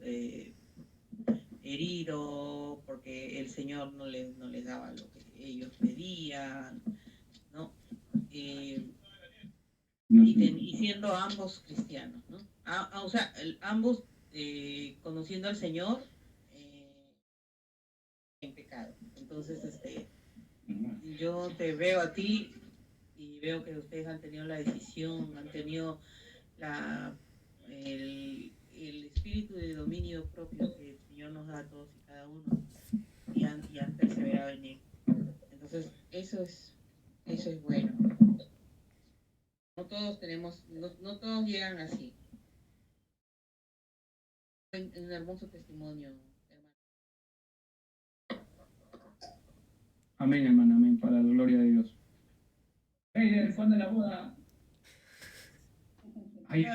herido, porque el Señor no les daba lo que ellos pedían, ¿no? Y siendo ambos cristianos, ¿no? O sea, ambos conociendo al Señor en pecado. Entonces, yo te veo a ti y veo que ustedes han tenido la decisión, han tenido el espíritu de dominio propio que el Señor nos da a todos y cada uno, y han perseverado en él. Entonces, eso es bueno. No todos no todos llegan así. Es un hermoso testimonio, hermano. Amén, hermano, amén, para la gloria de Dios. Heider, ¿cuándo es la boda? Ahí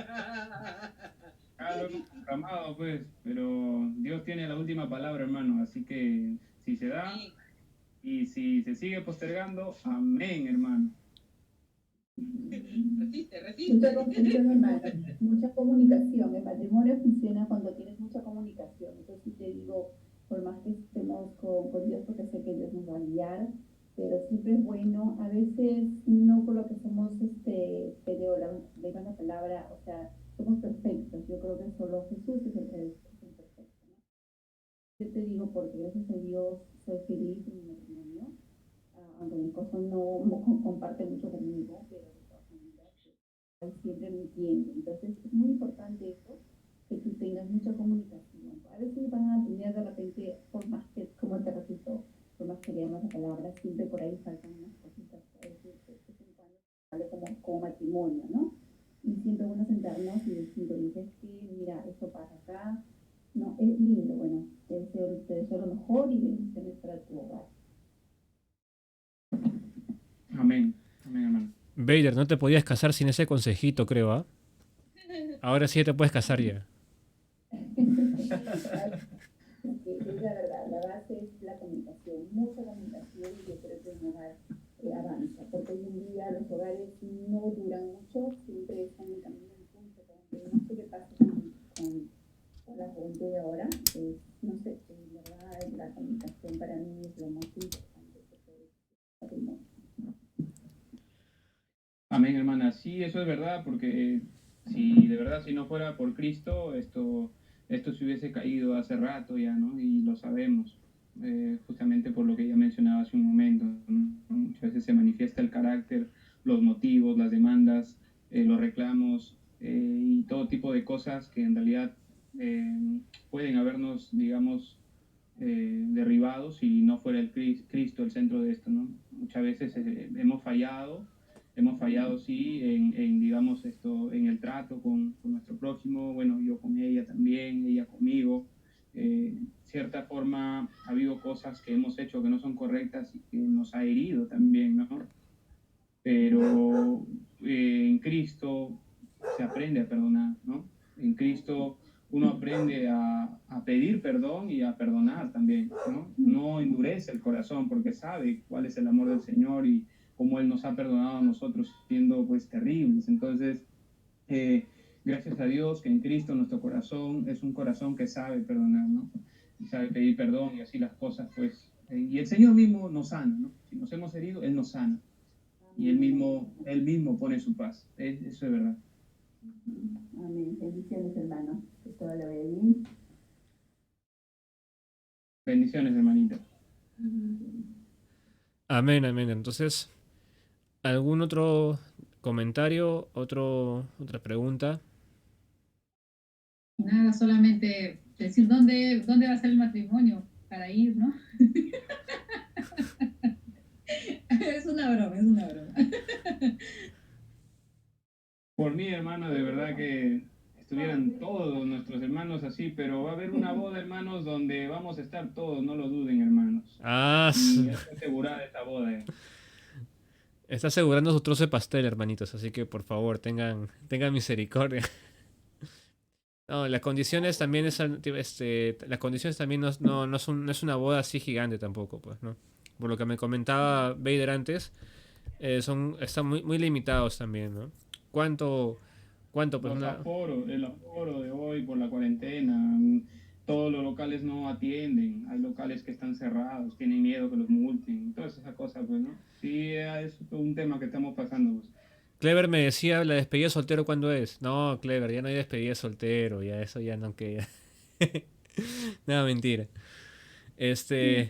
lo hemos proclamado, pues, pero Dios tiene la última palabra, hermano, así que si se da y si se sigue postergando, amén, hermano. Mucha comunicación, hermano, mucha comunicación. El matrimonio funciona cuando tienes mucha comunicación. Eso sí te digo, por más que estemos con Dios, porque sé que Dios nos va a guiar, pero siempre es bueno, a veces no por lo que somos, pero la palabra, o sea, somos perfectos. Yo creo que solo Jesús es el perfecto, ¿no? Yo te digo porque gracias a Dios soy feliz en mi matrimonio, aunque mi esposo no comparte mucho conmigo, pero de todas maneras él siempre me entiende. Entonces es muy importante eso, que tú tengas mucha comunicación. A veces van a tener de repente, por más que, como te repito, por más que leamos la palabra, siempre por ahí faltan unas cositas, a veces de vez en cuando, ¿vale? Como matrimonio, ¿no? Y siempre bueno sentarnos y decir, oye, es que mira, esto pasa acá. No, es lindo, bueno, te deseo lo mejor y bendiciones para tu hogar. Amén, amén, hermano. Vader, no te podías casar sin ese consejito, creo, ¿ah? Ahora sí te puedes casar ya. Porque es la verdad, la base es la comunicación, mucha comunicación, y yo creo que un hogar avanza, porque hoy en día los hogares no duran mucho, siempre están en camino del punto, no sé qué pasa con la juventud de ahora, no sé, la verdad la comunicación para mí es lo más importante que puede patrimonio. Amén, hermana. Sí, eso es verdad, porque si de verdad, si no fuera por Cristo, esto se hubiese caído hace rato ya, ¿no? Y lo sabemos, justamente por lo que ya mencionaba hace un momento, ¿no? Muchas veces se manifiesta el carácter, los motivos, las demandas, los reclamos y todo tipo de cosas que en realidad pueden habernos, digamos, derribados si no fuera el Cristo el centro de esto, ¿no? Muchas veces hemos fallado sí digamos en el trato con nuestro próximo, bueno, yo con ella también, ella conmigo. Cierta forma ha habido cosas que hemos hecho que no son correctas y que nos ha herido también, ¿no? Pero en Cristo se aprende a perdonar, ¿no? En Cristo uno aprende a pedir perdón y a perdonar también, ¿no? No endurece el corazón porque sabe cuál es el amor del Señor y cómo Él nos ha perdonado a nosotros siendo pues terribles. Entonces, gracias a Dios que en Cristo nuestro corazón es un corazón que sabe perdonar, ¿no? Y sabe pedir perdón y así las cosas, pues. Y el Señor mismo nos sana, ¿no? Si nos hemos herido, Él nos sana. Y Él mismo pone su paz. Eso es verdad. Amén. Bendiciones, hermano. Que todo lo vaya bien. Bendiciones, hermanita. Amén, amén. Entonces, ¿algún otro comentario? ¿Otra pregunta? Nada, solamente decir dónde va a ser el matrimonio para ir, ¿no? Es una broma, es una broma. Por mí, hermano, de verdad que estuvieran todos nuestros hermanos así, pero va a haber una boda, hermanos, donde vamos a estar todos, no lo duden, hermanos. Ah, Y está asegurada esta boda. Está asegurando su trozo de pastel, hermanitos, así que por favor, tengan misericordia. No, las condiciones también las condiciones también no es una boda así gigante tampoco, pues, ¿no? Por lo que me comentaba Vader antes, Están muy limitados también, ¿no? ¿Cuánto, cuánto, pues Por una... el aforo de hoy, por la cuarentena, todos los locales no atienden, hay locales que están cerrados, tienen miedo que los multen, todas esas cosas, pues, ¿no? Sí, es un tema que estamos pasando, pues. Clever me decía, ¿la despedida de soltero cuándo es? No, Clever, ya no hay despedida de soltero, ya eso ya no queda. No, mentira. Este,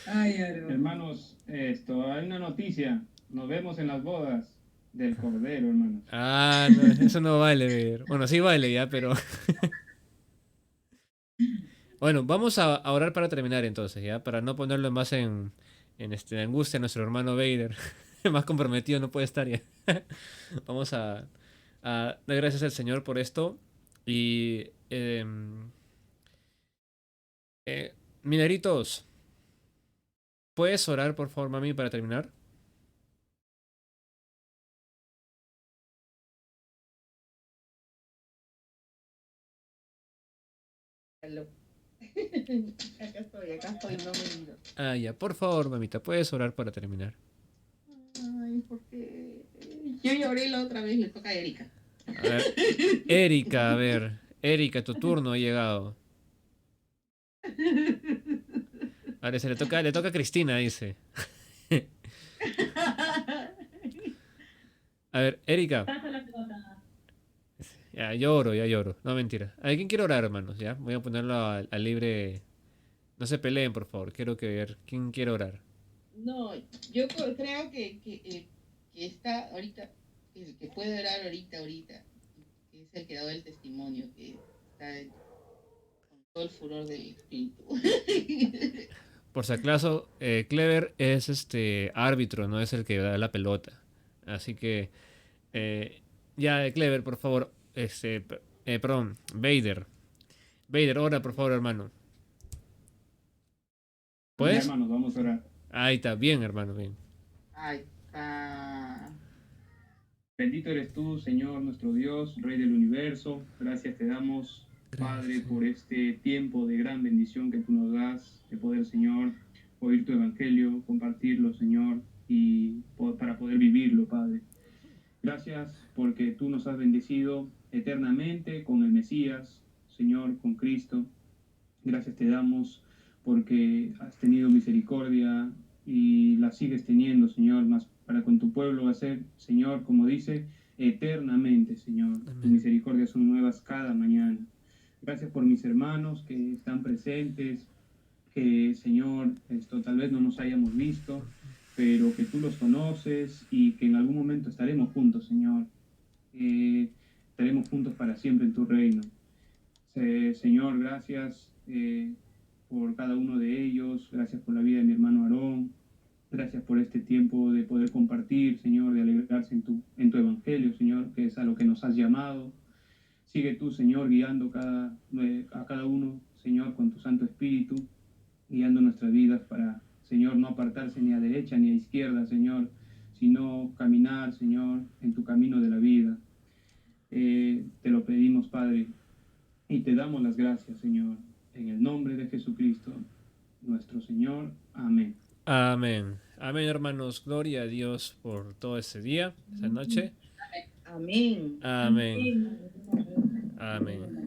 Ay, Aaron. Hermanos, hay una noticia, nos vemos en las bodas del Cordero, hermanos. no, eso no vale, ver. Bueno, sí vale ya, pero bueno, vamos a orar para terminar entonces, ya, para no ponerlo más en angustia a nuestro hermano Vader. Más comprometido no puede estar ya. Vamos a dar gracias al Señor por esto y eh, mineritos, ¿puedes orar por favor, mami, para terminar? Aló. Acá estoy, no me he ido. Ah, ya, por favor, mamita, ¿puedes orar para terminar? Ay, porque yo lloré la otra vez, le toca a Erika. A ver, Erika, a ver, Erika, tu turno ha llegado. A ver, le toca a Cristina, dice. A ver, Erika, Pasa la pelota. ya lloro. No, mentira. ¿A quién quiere orar, hermanos? Ya, voy a ponerlo al libre. No se peleen, por favor. Quiero que ver quién quiere orar. No, yo creo que está ahorita, el que puede orar ahorita, que es el que ha dado el testimonio, que está con todo el furor del espíritu. Por si acaso, Clever es árbitro, no es el que da la pelota. Así que, ya, Clever, por favor. Perdón, Vader. Vader, ora, por favor, hermano. Ya, ¿Puedes? hermanos, vamos a orar. Ahí está, bien, hermano, bien. Ay, está. Bendito eres tú, Señor, nuestro Dios, Rey del universo. Gracias te damos, Padre, por este tiempo de gran bendición que tú nos das, de poder, Señor, oír tu evangelio, compartirlo, Señor, y para poder vivirlo, Padre. Gracias porque tú nos has bendecido eternamente con el Mesías, Señor, con Cristo. Gracias te damos porque has tenido misericordia y la sigues teniendo, Señor, más para con tu pueblo va a ser, Señor, como dice, eternamente, Señor. Tus misericordias son nuevas cada mañana. Gracias por mis hermanos que están presentes, que, Señor, tal vez no nos hayamos visto, pero que tú los conoces y que en algún momento estaremos juntos, Señor. Estaremos juntos para siempre en tu reino. Señor, gracias por cada uno de ellos, gracias por la vida de mi hermano Aarón, gracias por este tiempo de poder compartir, Señor, de alegrarse en tu evangelio, Señor, que es a lo que nos has llamado. Sigue tú, Señor, guiando a cada uno, Señor, con tu Santo Espíritu, guiando nuestras vidas para, Señor, no apartarse ni a derecha ni a izquierda, Señor, sino caminar, Señor, en tu camino de la vida. Te lo pedimos, Padre, y te damos las gracias, Señor, en el nombre de Jesucristo, nuestro Señor. Amén. Amén. Amén, hermanos. Gloria a Dios por todo ese día, esa noche. Amén. Amén. Amén.